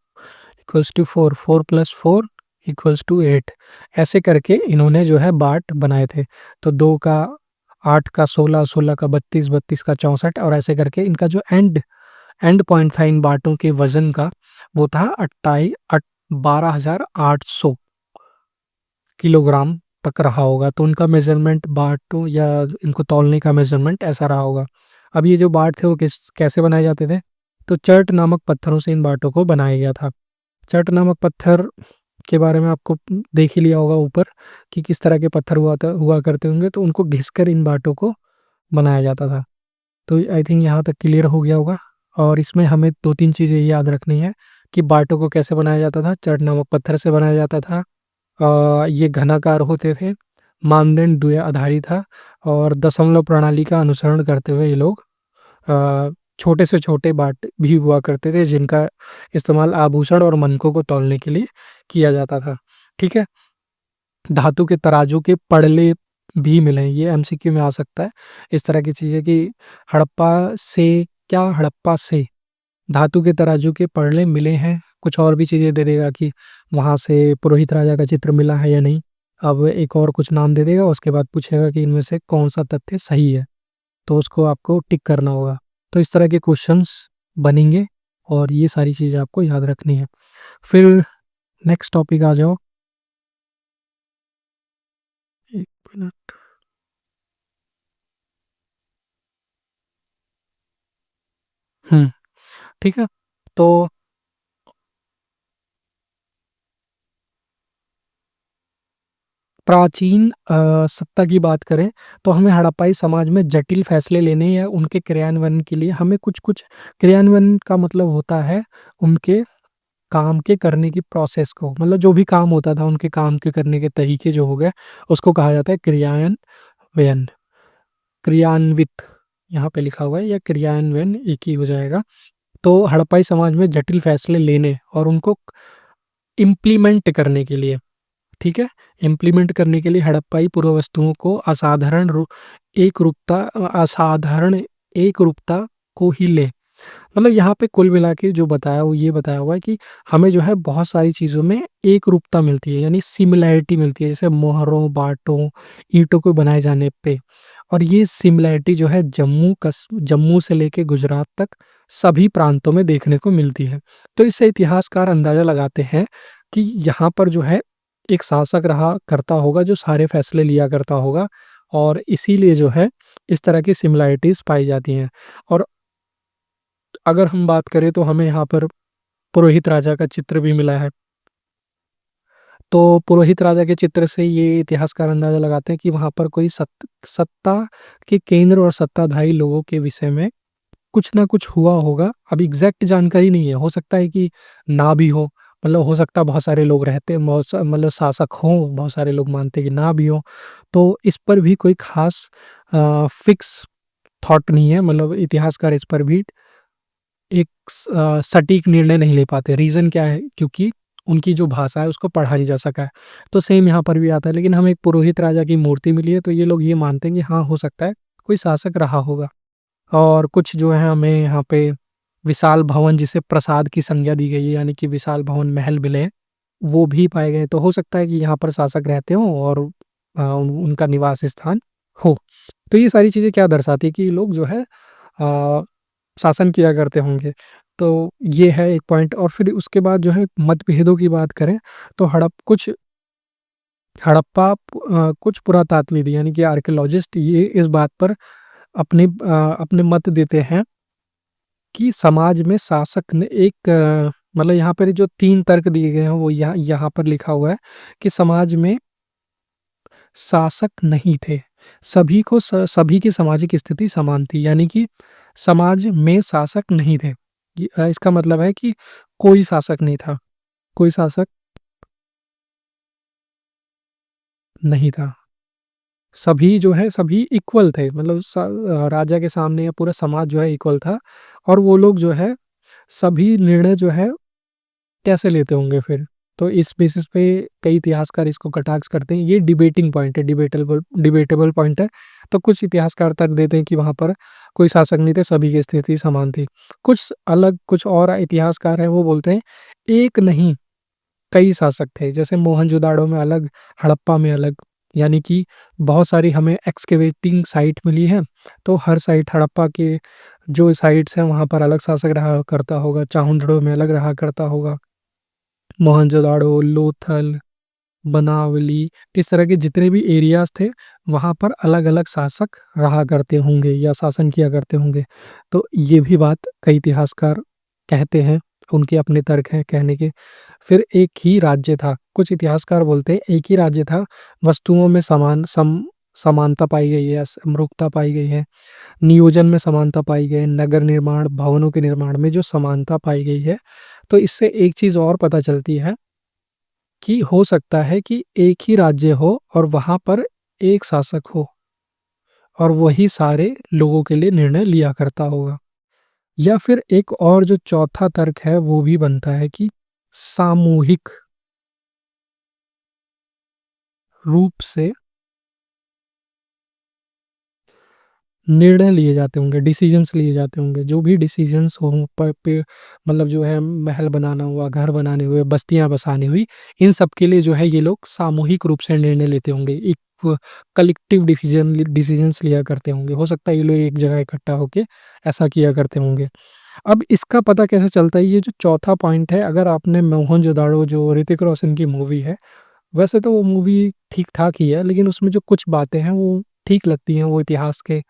= 4, 4 + 4 = 8। ऐसे करके इन्होंने जो है बाट बनाए थे। तो 2 का 8 का 16, 16 का 32, 32 का 64 और ऐसे करके इनका जो एंड पॉइंट था इन बाटों के वजन का, वो था 12,800 किलोग्राम तक रहा होगा। तो उनका मेजरमेंट बाटों या इनको तौलने का मेजरमेंट ऐसा रहा होगा। अब ये जो बाट थे वो कैसे बनाए जाते थे, तो चर्ट नामक पत्थरों से इन बाटों को बनाया गया था। चर्ट नामक पत्थर के बारे में आपको देख ही लिया होगा ऊपर, कि किस तरह के पत्थर हुआ करते होंगे, तो उनको घिसकर इन बाटों को बनाया जाता था। तो आई थिंक यहाँ तक क्लियर हो गया होगा। और इसमें हमें 2-3 चीज़ें याद रखनी है कि बाटों को कैसे बनाया जाता था। चर्ट नामक पत्थर से बनाया जाता था। ये घनाकार होते थे, मानदंड द्विआधारी था और दशमलव प्रणाली का अनुसरण करते हुए ये लोग छोटे से छोटे बाट भी हुआ करते थे, जिनका इस्तेमाल आभूषण और मनकों को तौलने के लिए किया जाता था। ठीक है? धातु के तराजू के पड़ले भी मिले हैं, ये एमसीक्यू में आ सकता है। इस तरह की चीज़ें कि हड़प्पा से धातु के तराजू के पड़ले मिले हैं। कुछ और भी चीज़ें दे देगा कि वहाँ से पुरोहित राजा का चित्र मिला है या नहीं। अब एक और कुछ नाम दे देगा, उसके बाद पूछेगा कि इनमें से कौन-सा तथ्य सही है, तो उसको आपको टिक करना होगा। तो इस तरह के क्वेश्चंस बनेंगे और ये सारी चीज़ें आपको याद रखनी है। फिर नेक्स्ट टॉपिक आ जाओ। 1 मिनट। हुँ, ठीक है। तो प्राचीन सत्ता की बात करें, तो हमें हड़प्पाई समाज में जटिल फैसले लेने या उनके क्रियान्वयन के लिए हमें कुछ-कुछ क्रियान्वयन का मतलब होता है उनके काम के करने की प्रोसेस को, मतलब जो भी काम होता था उनके काम के करने के तरीके जो हो गए, उसको कहा जाता है क्रियान्वयन। क्रियान्वित यहाँ पे लिखा हुआ है, या क्रियान्वयन एक ही हो जाएगा। तो हड़प्पाई समाज में जटिल फैसले लेने और उनको इम्प्लीमेंट करने के लिए, ठीक है? इम्प्लीमेंट करने के लिए हड़प्पाई पुरावस्तुओं को असाधारण एकरूपता को ही ले। मतलब यहाँ पे कुल मिला के जो बताया वो ये बताया हुआ है कि हमें जो है बहुत सारी चीज़ों में एकरूपता मिलती है, यानी सिमिलैरिटी मिलती है, जैसे मोहरों, बाटों, ईंटों को बनाए जाने पे। और ये सिमिलैरिटी जो है जम्मू से लेके गुजरात तक सभी प्रांतों में देखने को मिलती है। तो इससे इतिहासकार अंदाज़ा लगाते हैं कि यहाँ पर जो है एक शासक रहा करता होगा जो सारे फैसले लिया करता होगा, और इसीलिए जो है इस तरह की सिमिलैरिटीज़ पाई जाती हैं। और अगर हम बात करें तो हमें यहाँ पर पुरोहित राजा का चित्र भी मिला है। तो पुरोहित राजा के चित्र से ये इतिहासकार अंदाज़ा लगाते हैं कि वहाँ पर कोई सत्ता के केंद्र और सत्ताधारी लोगों के विषय में कुछ ना कुछ हुआ होगा। अब एग्ज़ैक्ट जानकारी नहीं है, हो सकता है कि ना भी हो, मतलब हो सकता है बहुत सारे लोग रहते हैं, मतलब शासक हों, बहुत सारे लोग मानते हैं कि ना भी हो। तो इस पर भी कोई ख़ास फिक्स थॉट नहीं है, मतलब इतिहासकार इस पर भी एक सटीक निर्णय नहीं ले पाते। रीज़न क्या है? क्योंकि उनकी जो भाषा है उसको पढ़ा नहीं जा सका है। तो सेम यहाँ पर भी आता है, लेकिन हमें एक पुरोहित राजा की मूर्ति मिली है, तो ये लोग ये मानते हैं कि हाँ, हो सकता है कोई शासक रहा होगा। और कुछ जो है हमें यहाँ पे विशाल भवन, जिसे प्रासाद की संज्ञा दी गई है, यानी कि विशाल भवन, महल मिले हैं, वो भी पाए गए हैं। तो हो सकता है कि यहाँ पर शासक रहते हों और उनका निवास स्थान हो। तो ये सारी चीज़ें क्या दर्शाती है कि ये लोग जो है शासन किया करते होंगे। तो ये है एक पॉइंट। और फिर उसके बाद जो है मतभेदों की बात करें, तो कुछ पुरातात्विद यानी कि आर्कियोलॉजिस्ट ये इस बात पर अपने मत देते हैं कि समाज में शासक ने मतलब यहाँ पर जो 3 तर्क दिए गए हैं वो यहाँ यहाँ पर लिखा हुआ है कि समाज में शासक नहीं थे। सभी की सामाजिक स्थिति समान थी, यानी कि समाज में शासक नहीं थे। इसका मतलब है कि कोई शासक नहीं था, कोई शासक नहीं था। सभी जो है सभी इक्वल थे, मतलब राजा के सामने या पूरा समाज जो है इक्वल था, और वो लोग जो है सभी निर्णय जो है कैसे लेते होंगे फिर? तो इस बेसिस पे कई इतिहासकार इसको कटाक्ष करते हैं। ये डिबेटिंग पॉइंट है, डिबेटेबल डिबेटेबल पॉइंट है। तो कुछ इतिहासकार तर्क देते हैं कि वहाँ पर कोई शासक नहीं थे, सभी की स्थिति समान थी। कुछ और इतिहासकार हैं, वो बोलते हैं एक नहीं कई शासक थे। जैसे मोहनजोदाड़ो में अलग, हड़प्पा में अलग, यानी कि बहुत सारी हमें एक्सकेवेटिंग साइट मिली है, तो हर साइट हड़प्पा के जो साइट्स हैं वहाँ पर अलग शासक रहा करता होगा, चाहुंडड़ो में अलग रहा करता होगा, मोहनजोदाड़ो, लोथल, बनावली, इस तरह के जितने भी एरियाज़ थे, वहाँ पर अलग-अलग शासक रहा करते होंगे या शासन किया करते होंगे। तो ये भी बात कई इतिहासकार कहते हैं, उनके अपने तर्क हैं कहने के। फिर एक ही राज्य था, कुछ इतिहासकार बोलते हैं एक ही राज्य था, वस्तुओं में समानता पाई गई है, समरूपता पाई गई है, नियोजन में समानता पाई गई है, नगर निर्माण, भवनों के निर्माण में जो समानता पाई गई है। तो इससे एक चीज़ और पता चलती है कि हो सकता है कि एक ही राज्य हो और वहाँ पर एक शासक हो और वही सारे लोगों के लिए निर्णय लिया करता होगा। या फिर एक और जो चौथा तर्क है वो भी बनता है कि सामूहिक रूप से निर्णय लिए जाते होंगे, डिसीजंस लिए जाते होंगे। जो भी डिसीजंस हों प पे मतलब जो है महल बनाना हुआ, घर बनाने हुए, बस्तियाँ बसानी हुई, इन सब के लिए जो है ये लोग सामूहिक रूप से निर्णय लेते होंगे। एक कलेक्टिव डिसीजंस लिया करते होंगे। हो सकता है ये लोग एक जगह इकट्ठा होके ऐसा किया करते होंगे। अब इसका पता कैसे चलता है, ये जो चौथा पॉइंट है, अगर आपने मोहनजोदाड़ो जो ऋतिक रोशन की मूवी है, वैसे तो वो मूवी ठीक-ठाक ही है, लेकिन उसमें जो कुछ बातें हैं वो ठीक लगती हैं, वो इतिहास के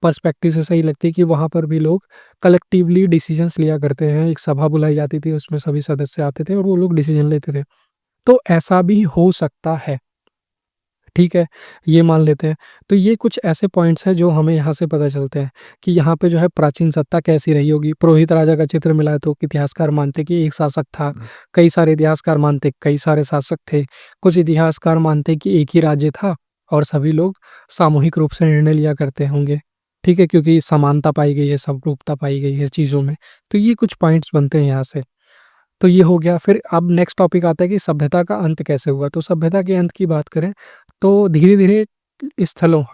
पर्सपेक्टिव से सही लगती है कि वहाँ पर भी लोग कलेक्टिवली डिसीजंस लिया करते हैं। एक सभा बुलाई जाती थी, उसमें सभी सदस्य आते थे और वो लोग डिसीजन लेते थे। तो ऐसा भी हो सकता है। ठीक है, ये मान लेते हैं। तो ये कुछ ऐसे पॉइंट्स हैं जो हमें यहाँ से पता चलते हैं कि यहाँ पे जो है प्राचीन सत्ता कैसी रही होगी। पुरोहित राजा का चित्र मिला है तो इतिहासकार मानते कि एक शासक था। कई सारे इतिहासकार मानते कई सारे शासक थे। कुछ इतिहासकार मानते कि एक ही राज्य था और सभी लोग सामूहिक रूप से निर्णय लिया करते होंगे। ठीक है, क्योंकि समानता पाई गई है, समरूपता पाई गई है चीज़ों में। तो ये कुछ पॉइंट्स बनते हैं यहाँ से। तो ये हो गया, फिर अब नेक्स्ट टॉपिक आता है कि सभ्यता का अंत कैसे हुआ? तो सभ्यता के अंत की बात करें, तो धीरे-धीरे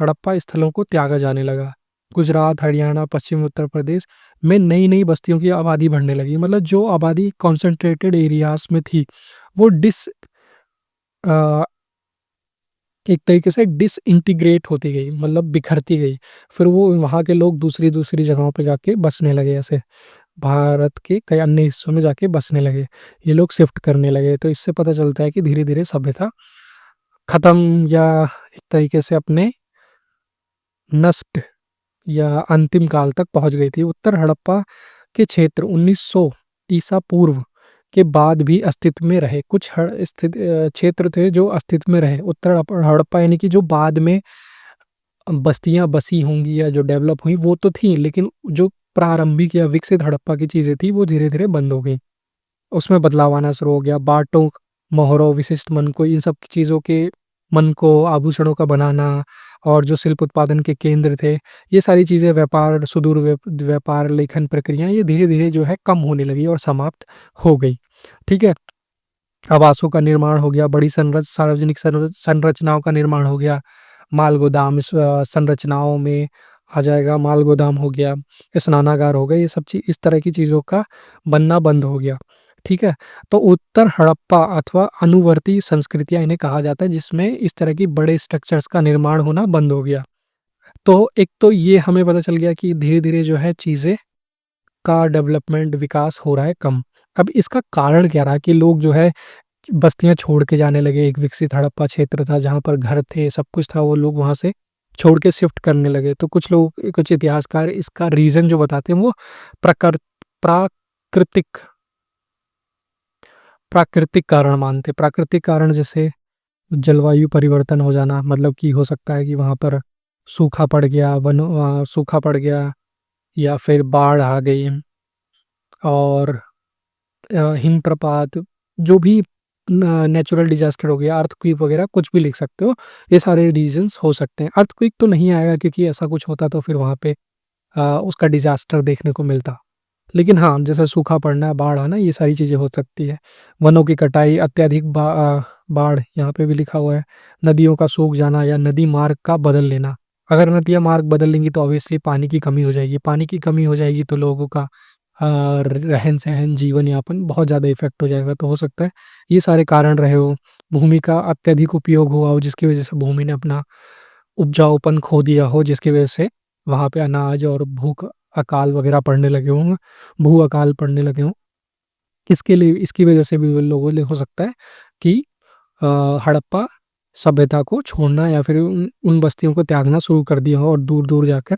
हड़प्पा स्थलों को त्यागा जाने लगा। गुजरात, हरियाणा, पश्चिमी उत्तर प्रदेश में नई-नई बस्तियों की आबादी बढ़ने लगी। मतलब जो आबादी कॉन्सन्ट्रेटेड एरियाज़ में थी, वो अ, एक तरीके से डिसइंटीग्रेट होती गई, मतलब बिखरती गई। फिर वो वहाँ के लोग दूसरी-दूसरी जगहों पे जाके बसने लगे ऐसे। भारत के कई अन्य हिस्सों में जाके बसने लगे। ये लोग शिफ्ट करने लगे, तो इससे पता चलता है कि धीरे-धीरे सभ्यता खत्म या एक तरीके से अपने नष्ट या अंतिम काल तक पहुँच गई थी। उत्तर हड़प्पा के क्षेत्र 1900 ईसा पूर्व के बाद भी अस्तित्व में रहे। कुछ क्षेत्र थे जो अस्तित्व में रहे। उत्तर हड़प्पा यानी कि जो बाद में बस्तियाँ बसी होंगी या जो डेवलप हुई वो तो थी, लेकिन जो प्रारंभिक या विकसित हड़प्पा की चीज़ें थी वो धीरे-धीरे बंद हो गई। उसमें बदलाव आना शुरू हो गया। बाटों, मोहरों, विशिष्ट मनकों, इन सब चीज़ों के मनकों, आभूषणों का बनाना और जो शिल्प उत्पादन के केंद्र थे, ये सारी चीज़ें व्यापार, सुदूर व्यापार, लेखन प्रक्रियाएँ ये धीरे-धीरे जो है कम होने लगी और समाप्त हो गई। ठीक है? आवासों का निर्माण हो गया, बड़ी सार्वजनिक संरचनाओं का निर्माण हो गया। माल गोदाम संरचनाओं में आ जाएगा, माल गोदाम हो गया, स्नानागार हो गए, ये सब इस तरह की चीज़ों का बनना बंद हो गया। ठीक है? तो उत्तर हड़प्पा अथवा अनुवर्ती संस्कृतियाँ इन्हें कहा जाता है, जिसमें इस तरह की बड़े स्ट्रक्चर्स का निर्माण होना बंद हो गया। तो एक तो ये हमें पता चल गया कि धीरे-धीरे जो है चीज़ें का डेवलपमेंट, विकास हो रहा है कम। अब इसका कारण क्या रहा कि लोग जो है बस्तियाँ छोड़ के जाने लगे। एक विकसित हड़प्पा क्षेत्र था जहाँ पर घर थे, सब कुछ था, वो लोग वहाँ से छोड़ के शिफ्ट करने लगे। तो कुछ इतिहासकार इसका रीज़न जो बताते हैं वो प्रकर प्राकृतिक प्राकृतिक कारण मानते हैं। प्राकृतिक कारण जैसे जलवायु परिवर्तन हो जाना, मतलब कि हो सकता है कि वहाँ पर सूखा पड़ गया या फिर बाढ़ आ गई और हिमप्रपात, जो भी नेचुरल डिजास्टर हो गया, अर्थक्वेक वगैरह कुछ भी लिख सकते हो। ये सारे रीजंस हो सकते हैं। अर्थक्वेक तो नहीं आएगा, क्योंकि ऐसा कुछ होता तो फिर वहाँ पे उसका डिजास्टर देखने को मिलता। लेकिन हाँ, जैसे सूखा पड़ना, बाढ़ आना, ये सारी चीज़ें हो सकती है। वनों की कटाई, अत्यधिक बाढ़ यहाँ पे भी लिखा हुआ है। नदियों का सूख जाना या नदी मार्ग का बदल लेना। अगर नदियाँ मार्ग बदल लेंगी तो ऑब्वियसली पानी की कमी हो जाएगी। पानी की कमी हो जाएगी तो लोगों का रहन सहन, जीवन यापन बहुत ज़्यादा इफेक्ट हो जाएगा। तो हो सकता है ये सारे कारण रहे हो। भूमि का अत्यधिक उपयोग हुआ हो, जिसकी वजह से भूमि ने अपना उपजाऊपन खो दिया हो, जिसकी वजह से वहाँ पे अनाज और भूख अकाल वगैरह पड़ने लगे हों, भू अकाल पड़ने लगे हों। इसके लिए, इसकी वजह से भी लोगों ने हो सकता है कि हड़प्पा सभ्यता को छोड़ना या फिर उन बस्तियों को त्यागना शुरू कर दिया हो और दूर दूर जाकर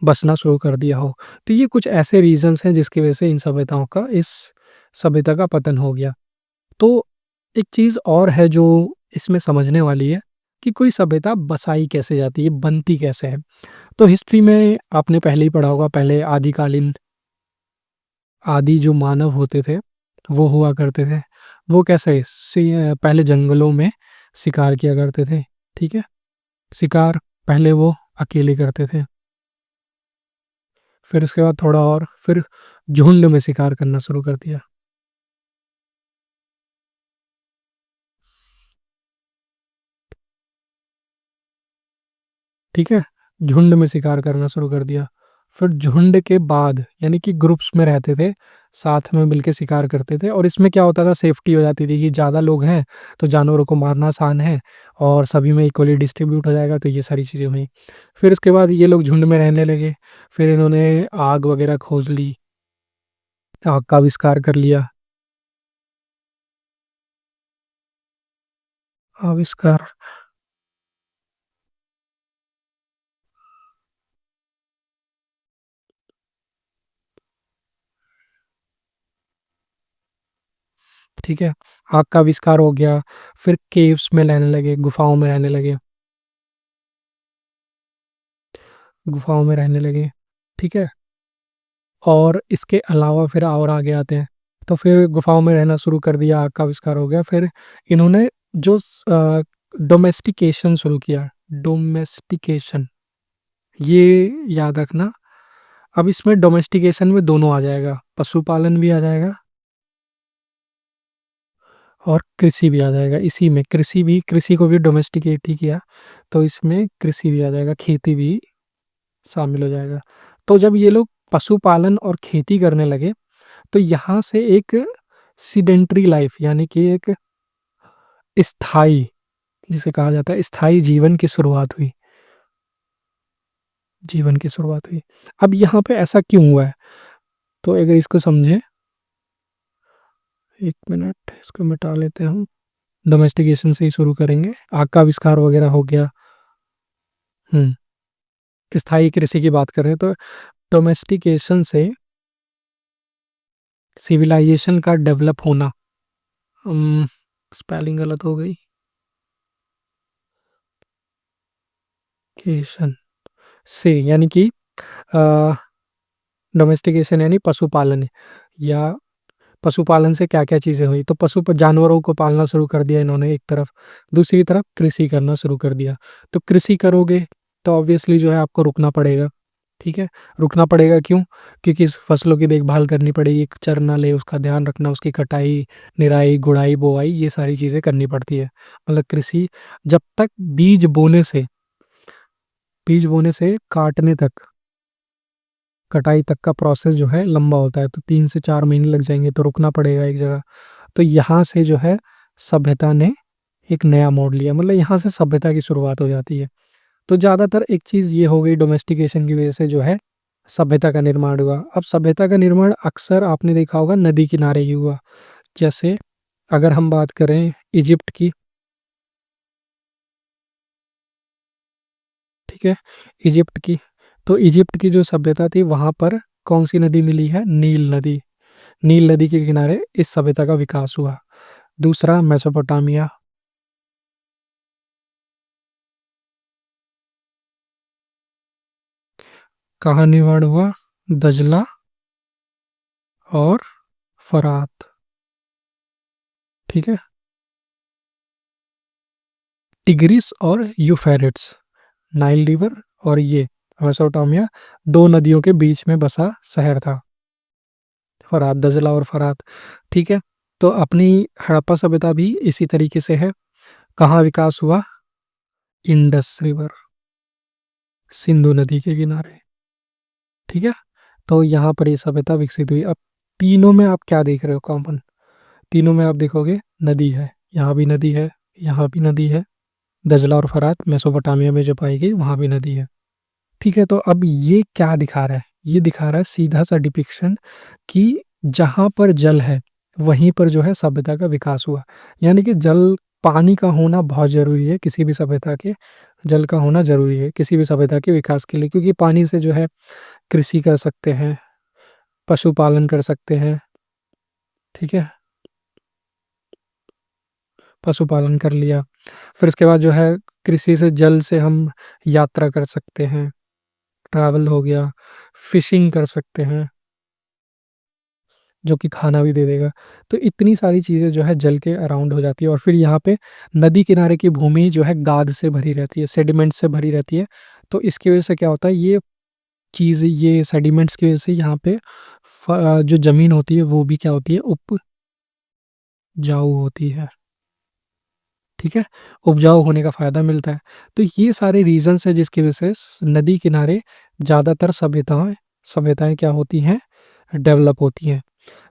बसना शुरू कर दिया हो। तो ये कुछ ऐसे रीजंस हैं जिसकी वजह से इन सभ्यताओं का, इस सभ्यता का पतन हो गया। तो एक चीज़ और है जो इसमें समझने वाली है, कि कोई सभ्यता बसाई कैसे जाती है, बनती कैसे है। तो हिस्ट्री में आपने पहले ही पढ़ा होगा, पहले आदिकालीन, आदि जो मानव होते थे वो हुआ करते थे। वो कैसे पहले जंगलों में शिकार किया करते थे। ठीक है, शिकार पहले वो अकेले करते थे, फिर उसके बाद थोड़ा और, फिर झुंड में शिकार करना शुरू कर दिया। ठीक है, झुंड में शिकार करना शुरू कर दिया। फिर झुंड के बाद, यानी कि ग्रुप्स में रहते थे, साथ में मिलके शिकार करते थे। और इसमें क्या होता था, सेफ्टी हो जाती थी कि ज़्यादा लोग हैं तो जानवरों को मारना आसान है और सभी में इक्वली डिस्ट्रीब्यूट हो जाएगा। तो ये सारी चीज़ें हुई। फिर उसके बाद ये लोग झुंड में रहने लगे। फिर इन्होंने आग वगैरह खोज ली, आग का आविष्कार कर लिया। आविष्कार, ठीक है, आग का आविष्कार हो गया। फिर केव्स में रहने लगे, गुफाओं में रहने लगे, गुफाओं में रहने लगे। ठीक है, और इसके अलावा फिर और आगे आते हैं। तो फिर गुफाओं में रहना शुरू कर दिया, आग का आविष्कार हो गया। फिर इन्होंने जो डोमेस्टिकेशन शुरू किया, डोमेस्टिकेशन, ये याद रखना। अब इसमें डोमेस्टिकेशन में दोनों आ जाएगा, पशुपालन भी आ जाएगा और कृषि भी आ जाएगा। इसी में कृषि भी, कृषि को भी डोमेस्टिकेट ही किया, तो इसमें कृषि भी आ जाएगा, खेती भी शामिल हो जाएगा। तो जब ये लोग पशुपालन और खेती करने लगे, तो यहाँ से एक सीडेंट्री लाइफ, यानी कि एक स्थायी, जिसे कहा जाता है स्थायी जीवन की शुरुआत हुई। जीवन की शुरुआत हुई। अब यहाँ पे ऐसा क्यों हुआ है, तो अगर इसको समझे, एक मिनट इसको मिटा लेते हैं हम। डोमेस्टिकेशन से ही शुरू करेंगे। आग का आविष्कार वगैरह हो गया। स्थायी कृषि की बात कर रहे हैं, तो डोमेस्टिकेशन से सिविलाइजेशन का डेवलप होना, स्पेलिंग गलत हो गई, केशन से, यानी कि डोमेस्टिकेशन यानी पशुपालन, या पशुपालन से क्या क्या चीज़ें हुई, तो जानवरों को पालना शुरू कर दिया इन्होंने एक तरफ, दूसरी तरफ कृषि करना शुरू कर दिया। तो कृषि करोगे तो ऑब्वियसली जो है आपको रुकना पड़ेगा। ठीक है, रुकना पड़ेगा क्यों, क्योंकि इस फसलों की देखभाल करनी पड़ेगी, चरना ले, उसका ध्यान रखना, उसकी कटाई, निराई, गुड़ाई, बोवाई, ये सारी चीज़ें करनी पड़ती है। मतलब कृषि, जब तक बीज बोने से काटने तक, कटाई तक का प्रोसेस जो है लंबा होता है, तो 3 से 4 महीने लग जाएंगे, तो रुकना पड़ेगा एक जगह। तो यहाँ से जो है सभ्यता ने एक नया मोड़ लिया, मतलब यहाँ से सभ्यता की शुरुआत हो जाती है। तो ज़्यादातर एक चीज़ ये हो गई, डोमेस्टिकेशन की वजह से जो है सभ्यता का निर्माण हुआ। अब सभ्यता का निर्माण अक्सर आपने देखा होगा नदी किनारे ही हुआ। जैसे अगर हम बात करें इजिप्ट की, ठीक है, इजिप्ट की, तो इजिप्ट की जो सभ्यता थी वहाँ पर कौन सी नदी मिली है, नील नदी। नील नदी के किनारे इस सभ्यता का विकास हुआ। दूसरा मेसोपोटामिया, कहाँ निर्माण हुआ, दजला और फरात। ठीक है, टिग्रिस और यूफ्रेटिस, नाइल रिवर और ये मेसोपोटामिया, 2 नदियों के बीच में बसा शहर था। फरात, दजला और फरात, ठीक है? तो अपनी हड़प्पा सभ्यता भी इसी तरीके से है। कहाँ विकास हुआ? इंडस रिवर, सिंधु नदी के किनारे, ठीक है? तो यहाँ पर ये सभ्यता विकसित हुई। अब तीनों में आप क्या देख रहे हो कॉमन? तीनों में आप देखोगे नदी है, यहाँ भी नदी है, यहाँ भी नदी है। दजला और फरात मेसोपोटामिया में जो पाई गई वहाँ भी नदी है, ठीक है? तो अब ये क्या दिखा रहा है? ये दिखा रहा है सीधा सा डिपिक्शन कि जहाँ पर जल है वहीं पर जो है सभ्यता का विकास हुआ। यानी कि जल, पानी का होना बहुत ज़रूरी है किसी भी सभ्यता के, जल का होना ज़रूरी है किसी भी सभ्यता के विकास के लिए, क्योंकि पानी से जो है कृषि कर सकते हैं, पशुपालन कर सकते हैं, ठीक है? पशुपालन कर लिया, फिर उसके बाद जो है कृषि से, जल से हम यात्रा कर सकते हैं, ट्रैवल हो गया, फिशिंग कर सकते हैं, जो कि खाना भी दे देगा। तो इतनी सारी चीज़ें जो है जल के अराउंड हो जाती है, और फिर यहाँ पे नदी किनारे की भूमि जो है गाद से भरी रहती है, सेडिमेंट से भरी रहती है। तो इसकी वजह से क्या होता है, ये चीज़, ये सेडिमेंट्स की वजह से यहाँ पे जो ज़मीन होती है वो भी क्या होती है, उपजाऊ होती है, ठीक है? उपजाऊ होने का फ़ायदा मिलता है। तो ये सारे रीज़न्स हैं जिसकी वजह से नदी किनारे ज़्यादातर सभ्यताएँ सभ्यताएँ क्या होती हैं, डेवलप होती हैं।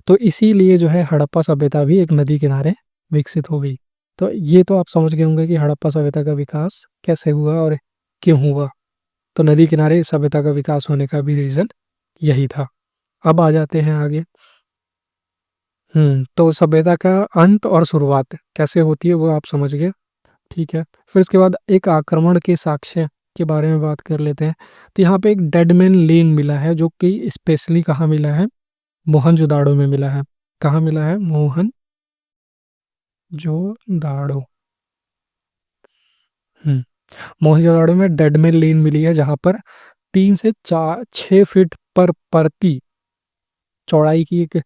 तो इसीलिए जो है हड़प्पा सभ्यता भी एक नदी किनारे विकसित हो गई। तो ये तो आप समझ गए होंगे कि हड़प्पा सभ्यता का विकास कैसे हुआ और क्यों हुआ। तो नदी किनारे सभ्यता का विकास होने का भी रीज़न यही था। अब आ जाते हैं आगे। तो सभ्यता का अंत और शुरुआत कैसे होती है वो आप समझ गए, ठीक है? फिर उसके बाद एक आक्रमण के साक्ष्य के बारे में बात कर लेते हैं। तो यहाँ पे एक डेड मैन लेन मिला है, जो कि स्पेशली कहाँ मिला है? मोहनजोदाड़ो में मिला है। कहाँ मिला है? मोहनजोदाड़ो। हुँ, मोहनजोदाड़ो में डेड मैन लेन मिली है, जहाँ पर 3 से 6 फीट पर प्रति चौड़ाई की एक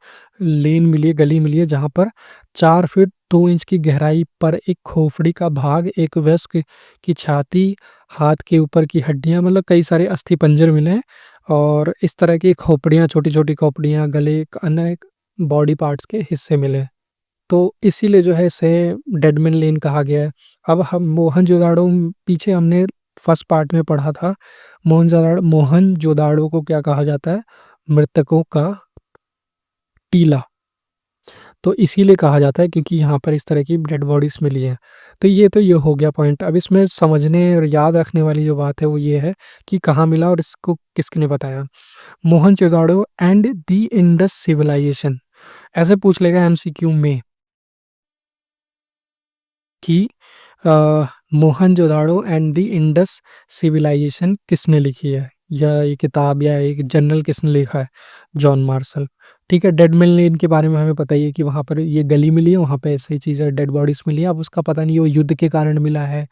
लेन मिली है, गली मिली है, जहाँ पर 4 फीट 2 इंच की गहराई पर एक खोपड़ी का भाग, एक वयस्क की छाती, हाथ के ऊपर की हड्डियाँ, मतलब कई सारे अस्थिपंजर मिले हैं, और इस तरह की खोपड़ियाँ, छोटी-छोटी खोपड़ियाँ, गले, अन्य बॉडी पार्ट्स के हिस्से मिले हैं। तो इसीलिए जो है इसे डेडमैन लेन कहा गया है। अब हम मोहनजोदाड़ो, पीछे हमने फर्स्ट पार्ट में पढ़ा था, मोहनजोदाड़ो को क्या कहा जाता है? मृतकों का टीला। तो इसीलिए कहा जाता है क्योंकि यहाँ पर इस तरह की डेड बॉडीज़ मिली हैं। तो ये हो गया पॉइंट। अब इसमें समझने और याद रखने वाली जो बात है वो ये है कि कहाँ मिला और इसको किसने बताया। Mohenjodaro and the Indus civilisation, ऐसे पूछ लेगा एमसीक्यू में कि Mohenjodaro and the Indus civilisation किसने लिखी है, या ये किताब या एक जर्नल किसने लिखा है? जॉन मार्शल, ठीक है? डेडमैन लेन के बारे में हमें पता ही है कि वहाँ पर ये गली मिली है, वहाँ पे ऐसी चीज़ें, डेड बॉडीज़ मिली है। अब उसका पता नहीं वो युद्ध के कारण मिला है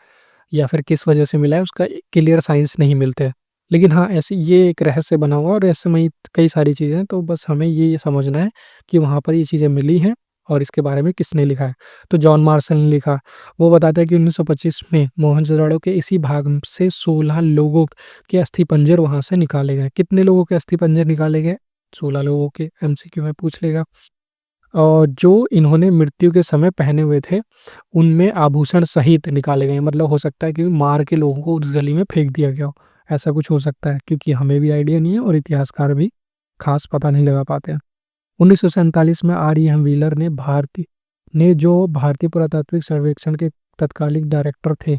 या फिर किस वजह से मिला है, उसका क्लियर साइंस नहीं मिलते हैं। लेकिन हाँ, ऐसी ये एक रहस्य बना हुआ और रहस्यमयी कई सारी चीज़ें हैं, तो बस हमें ये समझना है कि वहाँ पर ये चीज़ें मिली हैं और इसके बारे में किसने लिखा है। तो जॉन मार्शल ने लिखा। वो बताता है कि 1925 में मोहनजोदड़ो के इसी भाग से 16 लोगों के अस्थिपंजर वहाँ से निकाले गए। कितने लोगों के अस्थिपंजर निकाले गए? 16 लोगों के, एमसीक्यू में पूछ लेगा। और जो इन्होंने मृत्यु के समय पहने हुए थे, उनमें आभूषण सहित निकाले गए। मतलब हो सकता है कि मार के लोगों को उस गली में फेंक दिया गया हो, ऐसा कुछ हो सकता है, क्योंकि हमें भी आइडिया नहीं है और इतिहासकार भी खास पता नहीं लगा पाते हैं। 1947 में आर.ई.एम. व्हीलर ने जो भारतीय पुरातात्विक सर्वेक्षण के तत्कालिक डायरेक्टर थे,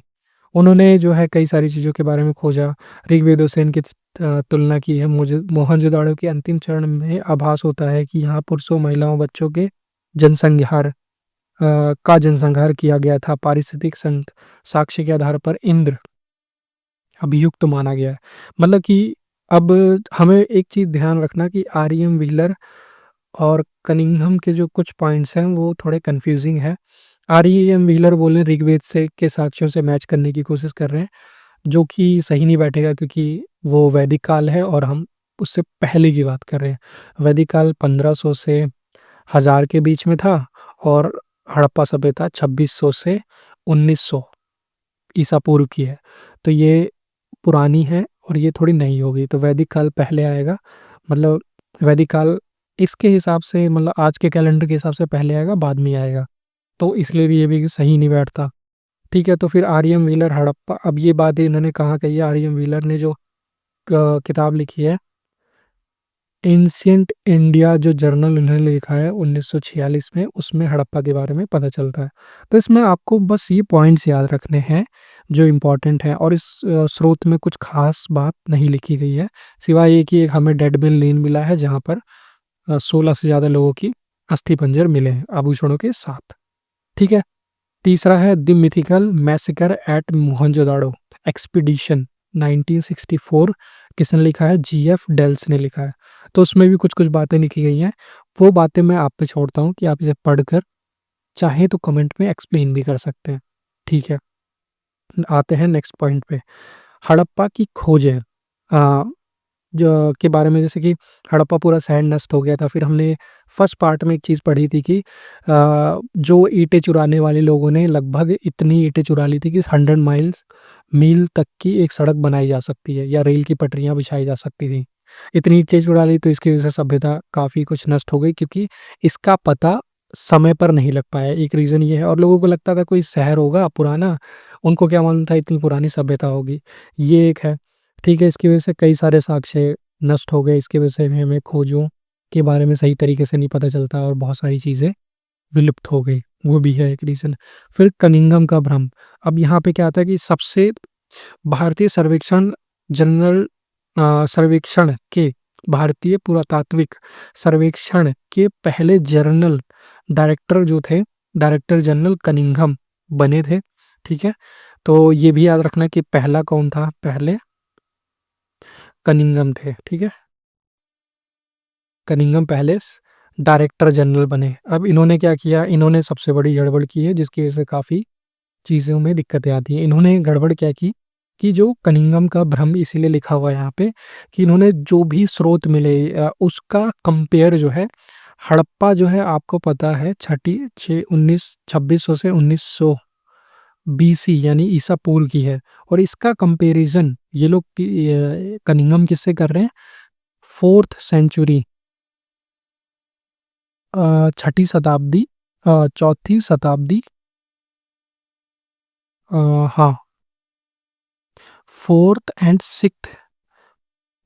उन्होंने जो है कई सारी चीज़ों के बारे में खोजा, ऋग्वेदों से इनकी तुलना की है। मुझे मोहनजोदाड़ो के अंतिम चरण में आभास होता है कि यहाँ पुरुषों, महिलाओं, बच्चों के जनसंहार जनसंहार किया गया था। पारिस्थितिक साक्ष्य के आधार पर इंद्र अभियुक्त माना गया है। मतलब कि अब हमें एक चीज़ ध्यान रखना कि आर.ई.एम. व्हीलर और कनिंघम के जो कुछ पॉइंट्स हैं वो थोड़े कंफ्यूजिंग है। आर.ई.एम. व्हीलर बोले ऋग्वेद से के साक्ष्यों से मैच करने की कोशिश कर रहे हैं, जो कि सही नहीं बैठेगा, क्योंकि वो वैदिक काल है और हम उससे पहले की बात कर रहे हैं। वैदिक काल 1500 से 1000 के बीच में था, और हड़प्पा सभ्यता 2600 से 1900 ईसा पूर्व की है। तो ये पुरानी है और ये थोड़ी नई होगी, तो वैदिक काल पहले आएगा। मतलब वैदिक काल इसके हिसाब से, मतलब आज के कैलेंडर के हिसाब से पहले आएगा, बाद में आएगा। तो इसलिए भी ये भी सही नहीं बैठता। ठीक है, तो फिर आर.एम. व्हीलर हड़प्पा, अब ये बात इन्होंने कहाँ कही है, आर.एम. व्हीलर ने जो किताब लिखी है एंशियंट इंडिया, जो जर्नल इन्होंने लिखा है 1946 में, उसमें हड़प्पा के बारे में पता चलता है। तो इसमें आपको बस ये पॉइंट्स याद रखने हैं जो इम्पोर्टेंट हैं, और इस स्रोत में कुछ खास बात नहीं लिखी गई है, सिवाय ये कि एक हमें डेड बिल लेन मिला है जहाँ पर 16 से ज़्यादा लोगों की अस्थि पंजर मिले हैं आभूषणों के साथ। ठीक है। तीसरा है the mythical massacre at Mohenjodaro expedition 1964, किसने लिखा है, जीएफ डेल्स ने लिखा है। तो उसमें भी कुछ कुछ बातें लिखी गई हैं, वो बातें मैं आप पे छोड़ता हूँ कि आप इसे पढ़कर चाहे तो कमेंट में एक्सप्लेन भी कर सकते हैं। ठीक है, आते हैं नेक्स्ट पॉइंट पे, हड़प्पा की खोजें। आ, जो के बारे में, जैसे कि हड़प्पा पूरा शहर नष्ट हो गया था, फिर हमने फर्स्ट पार्ट में एक चीज़ पढ़ी थी कि जो ईंटें चुराने वाले लोगों ने लगभग इतनी ईंटें चुरा ली थी कि 100 मील तक की एक सड़क बनाई जा सकती है, या रेल की पटरियां बिछाई जा सकती थी। इतनी ईंटें चुरा ली, तो इसकी वजह से सभ्यता काफ़ी कुछ नष्ट हो गई, क्योंकि इसका पता समय पर नहीं लग पाया। एक रीज़न ये है, और लोगों को लगता था कोई शहर होगा पुराना, उनको क्या मालूम था इतनी पुरानी सभ्यता होगी। ये एक है। ठीक है, इसकी वजह से कई सारे साक्ष्य नष्ट हो गए, इसकी वजह से हमें खोजों के बारे में सही तरीके से नहीं पता चलता, और बहुत सारी चीज़ें विलुप्त हो गई, वो भी है एक रीज़न। फिर कनिंघम का भ्रम। अब यहाँ पे क्या आता है कि सबसे भारतीय सर्वेक्षण जनरल सर्वेक्षण के भारतीय पुरातात्विक सर्वेक्षण के पहले जर्नल डायरेक्टर जो थे, डायरेक्टर जनरल कनिंघम बने थे। ठीक है, तो ये भी याद रखना कि पहला कौन था, पहले कनिंघम थे। ठीक है, कनिंघम पहले डायरेक्टर जनरल बने। अब इन्होंने क्या किया, इन्होंने सबसे बड़ी गड़बड़ की है, जिसकी वजह से काफ़ी चीज़ों में दिक्कतें आती हैं। इन्होंने गड़बड़ क्या की कि जो कनिंघम का भ्रम इसीलिए लिखा हुआ है यहाँ पे, कि इन्होंने जो भी स्रोत मिले उसका कंपेयर जो है, हड़प्पा जो है आपको पता है छठी छः 2600 से 1900 बीसी यानी ईसा पूर्व की है, और इसका कंपैरिजन ये लोग कनिंघम किससे कर रहे हैं, 4th सेंचुरी, छठी शताब्दी, चौथी शताब्दी, हाँ, 4th and 6th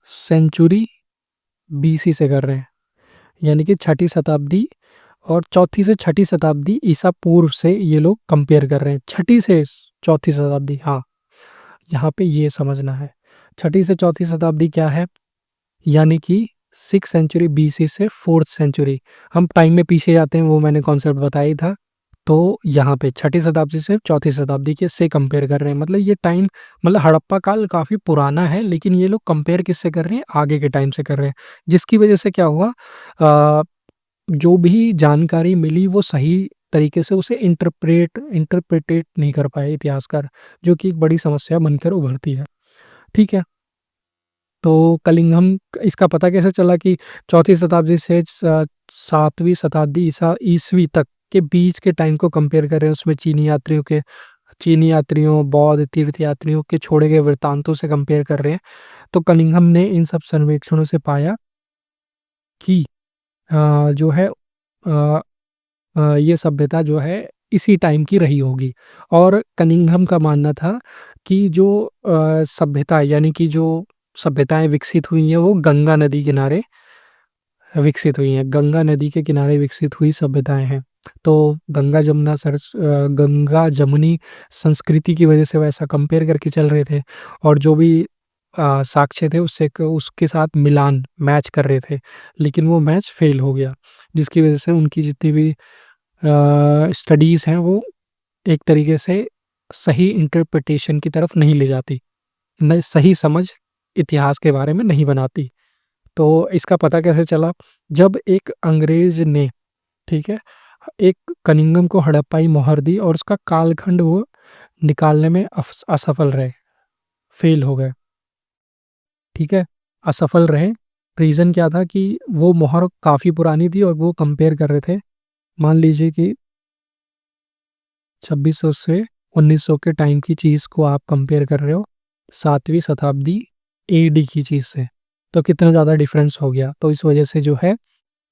century BC से कर रहे हैं, यानी कि छठी शताब्दी और चौथी से छठी शताब्दी ईसा पूर्व से ये लोग कंपेयर कर रहे हैं, छठी से चौथी शताब्दी। हाँ, यहाँ पे ये समझना है, छठी से चौथी शताब्दी क्या है, यानी कि 6th सेंचुरी बीसी से 4th सेंचुरी। हम टाइम में पीछे जाते हैं, वो मैंने कॉन्सेप्ट बताया ही था। तो यहाँ पे छठी शताब्दी से चौथी शताब्दी के से कंपेयर कर रहे हैं, मतलब ये टाइम, मतलब हड़प्पा काल काफ़ी पुराना है, लेकिन ये लोग कंपेयर किससे कर रहे हैं, आगे के टाइम से कर रहे हैं, जिसकी वजह से क्या हुआ, जो भी जानकारी मिली वो सही तरीके से उसे इंटरप्रेटेट नहीं कर पाए इतिहासकार, जो कि एक बड़ी समस्या बनकर उभरती है। ठीक है, तो कलिंगम, इसका पता कैसे चला कि चौथी शताब्दी से 7वीं शताब्दी ईसा ईसवी तक के बीच के टाइम को कंपेयर करें, उसमें चीनी यात्रियों, बौद्ध तीर्थ यात्रियों के छोड़े गए वृत्तांतों से कंपेयर कर रहे हैं, तो कनिंघम ने इन सब सर्वेक्षणों से पाया कि जो है ये सभ्यता जो है इसी टाइम की रही होगी। और कनिंघम का मानना था कि जो सभ्यता, यानी कि जो सभ्यताएं विकसित हुई हैं वो गंगा नदी किनारे विकसित हुई हैं, गंगा नदी के किनारे विकसित हुई सभ्यताएं हैं। तो गंगा जमुनी संस्कृति की वजह से वैसा कंपेयर करके चल रहे थे, और जो भी साक्ष्य थे उसके साथ मिलान मैच कर रहे थे, लेकिन वो मैच फेल हो गया, जिसकी वजह से उनकी जितनी भी स्टडीज़ हैं वो एक तरीके से सही इंटरप्रिटेशन की तरफ नहीं ले जाती, न सही समझ इतिहास के बारे में नहीं बनाती। तो इसका पता कैसे चला, जब एक अंग्रेज ने, ठीक है, एक कनिंघम को हड़प्पाई मोहर दी, और उसका कालखंड वो निकालने में असफल रहे, फेल हो गए। ठीक है, असफल रहे। रीज़न क्या था कि वो मोहर काफ़ी पुरानी थी, और वो कंपेयर कर रहे थे, मान लीजिए कि 2600 से 1900 के टाइम की चीज़ को आप कंपेयर कर रहे हो 7वीं शताब्दी एडी की चीज़ से, तो कितना ज़्यादा डिफरेंस हो गया। तो इस वजह से जो है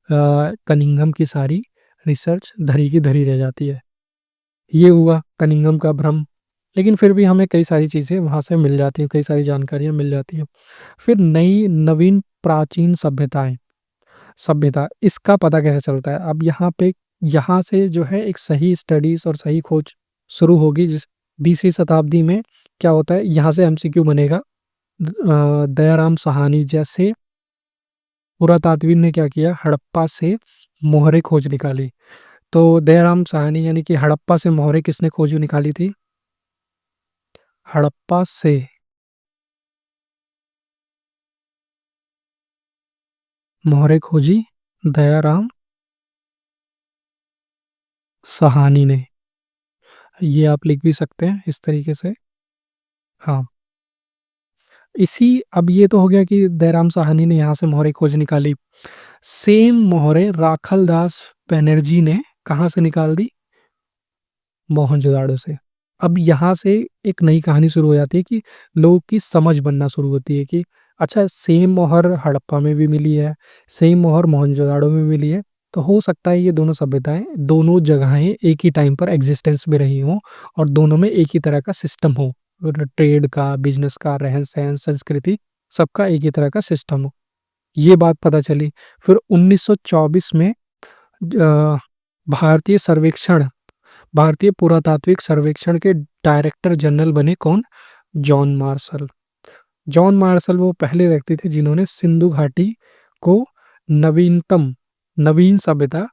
कनिंघम की सारी रिसर्च धरी की धरी रह जाती है। ये हुआ कनिंघम का भ्रम, लेकिन फिर भी हमें कई सारी चीज़ें वहाँ से मिल जाती हैं, कई सारी जानकारियाँ मिल जाती हैं। फिर नई नवीन प्राचीन सभ्यता इसका पता कैसे चलता है? अब यहाँ से जो है एक सही स्टडीज़ और सही खोज शुरू होगी। जिस 20वीं शताब्दी में क्या होता है, यहाँ से एमसीक्यू बनेगा। दयाराम साहनी जैसे पुरातात्विद ने क्या किया, हड़प्पा से मोहरें खोज निकाली। तो दयाराम साहनी यानी कि हड़प्पा से मोहरें किसने खोज निकाली थी? हड़प्पा से मोहरें खोजी दयाराम साहनी ने। ये आप लिख भी सकते हैं इस तरीके से। हाँ, अब ये तो हो गया कि दयाराम साहनी ने यहाँ से मोहरें खोज निकाली। सेम मोहरें राखलदास बनर्जी ने कहाँ से निकाल दी? मोहनजोदाड़ो से। अब यहाँ से एक नई कहानी शुरू हो जाती है कि लोगों की समझ बनना शुरू होती है कि अच्छा, सेम मोहर हड़प्पा में भी मिली है, सेम मोहर मोहनजोदाड़ो में मिली है, तो हो सकता है ये दोनों सभ्यताएं, दोनों जगहें एक ही टाइम पर एग्जिस्टेंस में रही हों और दोनों में एक ही तरह का सिस्टम हो, ट्रेड का, बिजनेस का, रहन सहन, संस्कृति, सबका एक ही तरह का सिस्टम हो। ये बात पता चली। फिर 1924 में भारतीय सर्वेक्षण भारतीय पुरातात्विक सर्वेक्षण के डायरेक्टर जनरल बने कौन? John Marshall. जॉन मार्शल वो पहले व्यक्ति थे जिन्होंने सिंधु घाटी को नवीनतम नवीन सभ्यता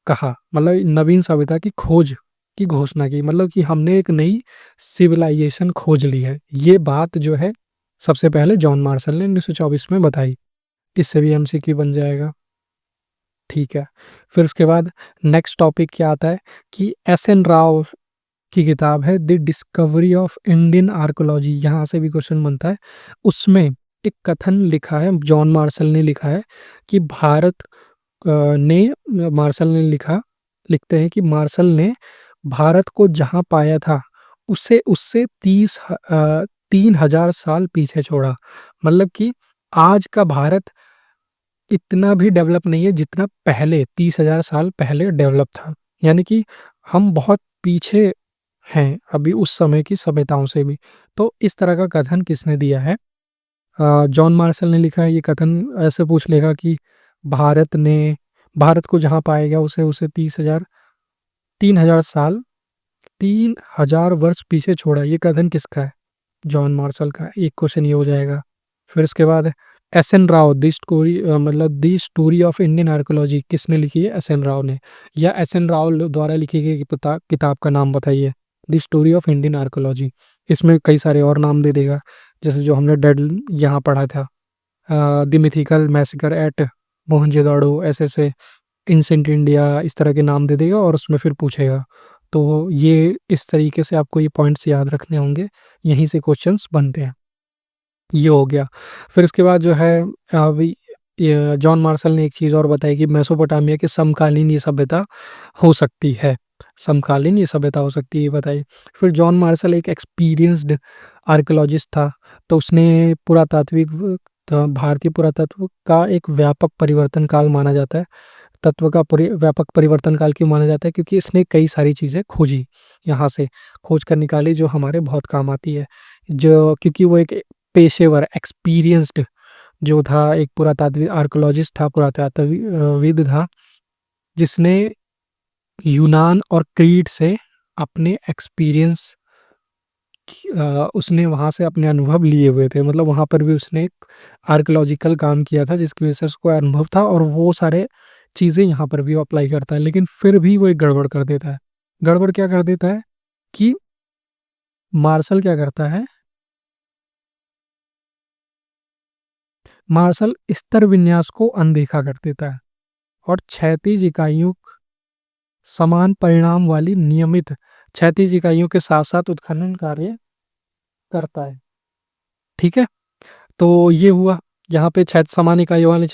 कहा, मतलब नवीन सभ्यता की खोज की घोषणा की, मतलब कि हमने एक नई सिविलाइजेशन खोज ली है। ये बात जो है सबसे पहले जॉन मार्शल ने 1924 में बताई। इससे भी एमसीक्यू बन जाएगा। ठीक है। फिर उसके बाद नेक्स्ट टॉपिक क्या आता है कि एस एन राव की किताब है the discovery of Indian archaeology, यहाँ से भी क्वेश्चन बनता है। उसमें एक कथन लिखा है, जॉन मार्शल ने लिखा है कि मार्शल ने लिखते हैं कि मार्शल ने भारत को जहाँ पाया था उसे उससे 3,000 साल पीछे छोड़ा। मतलब कि आज का भारत इतना भी डेवलप नहीं है जितना पहले 30,000 साल पहले डेवलप था। यानी कि हम बहुत पीछे हैं अभी उस समय की सभ्यताओं से भी। तो इस तरह का कथन किसने दिया है? जॉन मार्शल ने लिखा है। ये कथन ऐसे पूछ लेगा कि भारत को जहाँ पाया गया उसे उसे 3,000 साल 3,000 वर्ष पीछे छोड़ा। ये कथन किसका है? जॉन मार्शल का। एक क्वेश्चन ये हो जाएगा। फिर उसके बाद S N Rao the story of Indian archaeology किसने लिखी है? एस एन राव ने। या एस एन राव द्वारा लिखी गई किताब का नाम बताइए। The story of Indian archaeology. इसमें कई सारे और नाम दे देगा, जैसे जो हमने डेड यहाँ पढ़ा था, the mythical massacre at Mohenjodaro, ऐसे इंसेंट इंडिया, इस तरह के नाम दे देगा और उसमें फिर पूछेगा। तो ये इस तरीके से आपको ये पॉइंट्स याद रखने होंगे, यहीं से क्वेश्चंस बनते हैं। ये हो गया। फिर उसके बाद जो है अभी ये जॉन मार्शल ने एक चीज़ और बताई कि मेसोपोटामिया की समकालीन ये सभ्यता हो सकती है। समकालीन ये सभ्यता हो सकती है, ये बताई। फिर जॉन मार्शल एक एक्सपीरियंस्ड आर्कियोलॉजिस्ट था, तो उसने भारतीय पुरातत्व का एक व्यापक परिवर्तन काल माना जाता है। व्यापक परिवर्तन काल क्यों माना जाता है? क्योंकि इसने कई सारी चीज़ें खोजी, यहाँ से खोज कर निकाली जो हमारे बहुत काम आती है। क्योंकि वो एक पेशेवर एक्सपीरियंस्ड जो था, एक पुरातात्विक आर्कियोलॉजिस्ट था, पुरातत्वविद था, जिसने यूनान और क्रीट से अपने एक्सपीरियंस उसने वहाँ से अपने अनुभव लिए हुए थे। मतलब वहाँ पर भी उसने एक आर्कियोलॉजिकल काम किया था जिसकी वजह से उसको अनुभव था और वो सारे चीज़ें यहाँ पर भी अप्लाई करता है। लेकिन फिर भी वो एक गड़बड़ कर देता है। गड़बड़ क्या कर देता है कि मार्शल क्या करता है, मार्शल स्तर विन्यास को अनदेखा कर देता है और क्षैतिज इकाइयों समान परिणाम वाली नियमित क्षैतिज इकाइयों के साथ साथ उत्खनन कार्य करता है। ठीक है। तो ये हुआ। यहाँ पे समान इकाइयों वाले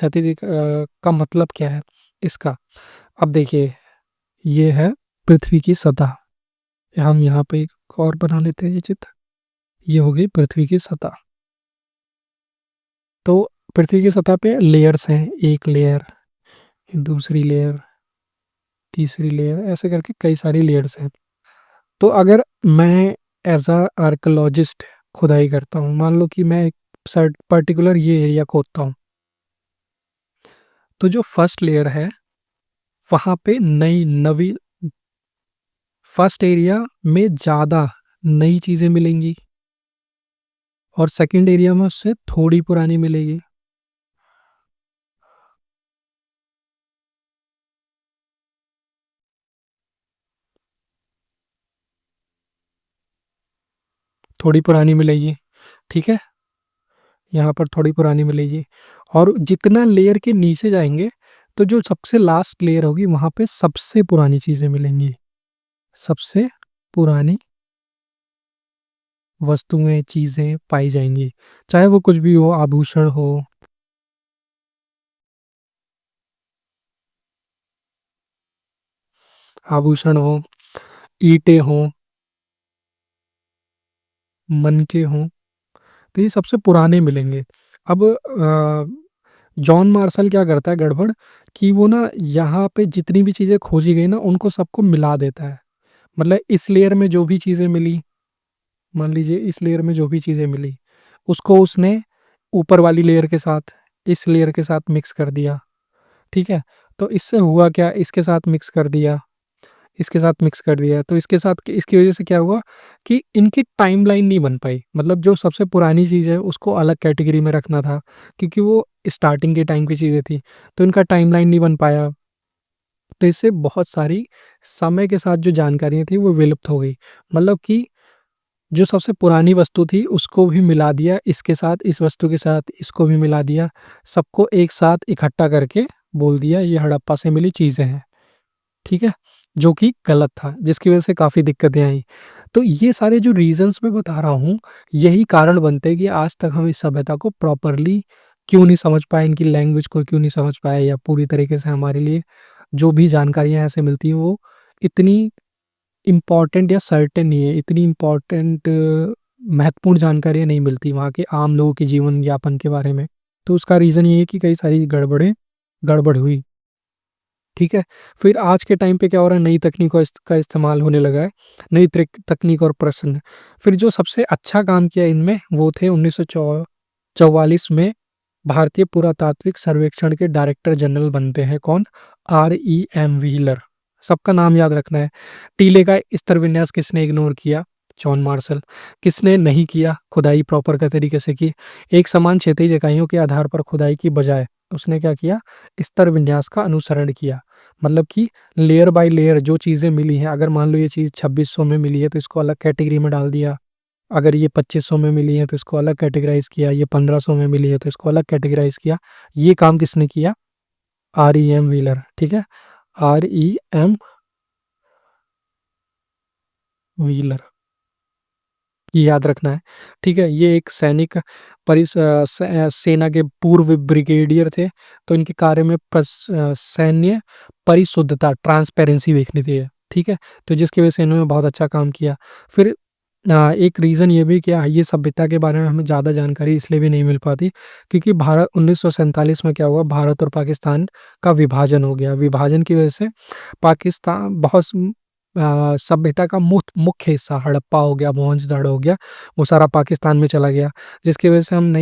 का मतलब क्या है इसका? अब देखिए, ये है पृथ्वी की सतह। हम यहाँ पे और बना लेते हैं ये चित्र। ये हो गई पृथ्वी की सतह। तो पृथ्वी की सतह पे लेयर्स हैं, एक लेयर, दूसरी लेयर, तीसरी लेयर, ऐसे करके कई सारी लेयर्स हैं। तो अगर मैं एज अ आर्कोलॉजिस्ट खुदाई करता हूँ, मान लो कि मैं एक पर्टिकुलर ये एरिया खोदता हूँ, तो जो फर्स्ट लेयर है वहाँ पे नई नवी फर्स्ट एरिया में ज़्यादा नई चीज़ें मिलेंगी और सेकंड एरिया में उससे थोड़ी पुरानी मिलेगी। थोड़ी पुरानी मिलेगी, ठीक है? यहाँ पर थोड़ी पुरानी मिलेगी और जितना लेयर के नीचे जाएँगे, तो जो सबसे लास्ट लेयर होगी वहाँ पे सबसे पुरानी चीज़ें मिलेंगी। सबसे पुरानी वस्तुएँ, चीज़ें पाई जाएँगी। चाहे वो कुछ भी हो, आभूषण हो, ईंटें हों, मनके हों, तो ये सबसे पुराने मिलेंगे। अब जॉन मार्शल क्या करता है गड़बड़, कि वो ना यहाँ पे जितनी भी चीज़ें खोजी गई ना, उनको सबको मिला देता है। मतलब इस लेयर में जो भी चीज़ें मिली, मान लीजिए इस लेयर में जो भी चीज़ें मिली, उसको उसने ऊपर वाली लेयर के साथ, इस लेयर के साथ मिक्स कर दिया, ठीक है? तो इससे हुआ क्या, इसके साथ मिक्स कर दिया, इसके साथ मिक्स कर दिया, तो इसके साथ इसकी वज़ह से क्या हुआ कि इनकी टाइमलाइन नहीं बन पाई। मतलब जो सबसे पुरानी चीज़ है उसको अलग कैटेगरी में रखना था, क्योंकि वो स्टार्टिंग के टाइम की चीज़ें थी, तो इनका टाइमलाइन नहीं बन पाया। तो इससे बहुत सारी समय के साथ जो जानकारियाँ थी वो विलुप्त हो गई। मतलब कि जो सबसे पुरानी वस्तु थी उसको भी मिला दिया, इसके साथ, इस वस्तु के साथ इसको भी मिला दिया, सबको एक साथ इकट्ठा करके बोल दिया ये हड़प्पा से मिली चीज़ें हैं, ठीक है? जो कि गलत था, जिसकी वज़ह से काफ़ी दिक्कतें आई। तो ये सारे जो रीज़न्स मैं बता रहा हूँ, यही कारण बनते हैं कि आज तक हम इस सभ्यता को प्रॉपरली क्यों नहीं समझ पाए, इनकी लैंग्वेज को क्यों नहीं समझ पाए, या पूरी तरीके से हमारे लिए जो भी जानकारियाँ ऐसे मिलती हैं वो इतनी इम्पोर्टेंट या सर्टेन नहीं है, इतनी इम्पोर्टेंट महत्वपूर्ण जानकारियाँ नहीं मिलती वहाँ के आम लोगों के जीवन यापन के बारे में। तो उसका रीज़न ये है कि कई सारी गड़बड़ हुई, ठीक है? फिर आज के टाइम पे क्या हो रहा है, नई तकनीकों का इस्तेमाल होने लगा है, नई तकनीक और प्रश्न। फिर जो सबसे अच्छा काम किया इनमें वो थे 1944 में भारतीय पुरातात्विक सर्वेक्षण के डायरेक्टर जनरल बनते हैं कौन? आर.ई.एम. व्हीलर। सबका नाम याद रखना है। टीले का स्तर विन्यास किसने इग्नोर किया? John Marshall. किसने नहीं किया? खुदाई प्रॉपर का तरीके से की। एक समान क्षैतिज इकाइयों के आधार पर खुदाई की बजाय उसने क्या किया? स्तर विन्यास का अनुसरण किया। मतलब कि लेयर बाय लेयर जो चीज़ें मिली हैं, अगर मान लो ये चीज़ 2600 में मिली है तो इसको अलग कैटेगरी में डाल दिया। अगर ये 2500 में मिली है तो इसको अलग कैटेगराइज़ किया, ये 1500 में मिली है तो इसको अलग कैटेगराइज़ किया। ये काम किसने किया? आर.ई.एम. व्हीलर, ठीक है? आर.ई.एम. व्हीलर, ये याद रखना है, ठीक है? ये एक सैनिक सेना के पूर्व ब्रिगेडियर थे, तो इनके कार्य में सैन्य परिशुद्धता, ट्रांसपेरेंसी देखनी थी, ठीक है? तो जिसकी वजह से इन्होंने बहुत अच्छा काम किया। फिर एक रीज़न ये भी कि ये सभ्यता के बारे में हमें ज़्यादा जानकारी इसलिए भी नहीं मिल पाती, क्योंकि भारत 1947 में क्या हुआ, भारत और पाकिस्तान का विभाजन हो गया। विभाजन की वजह से पाकिस्तान बहुत सभ्यता का मुख्य हिस्सा हड़प्पा हो गया, मोहनजोदड़ो हो गया, वो सारा पाकिस्तान में चला गया, जिसकी वजह से हम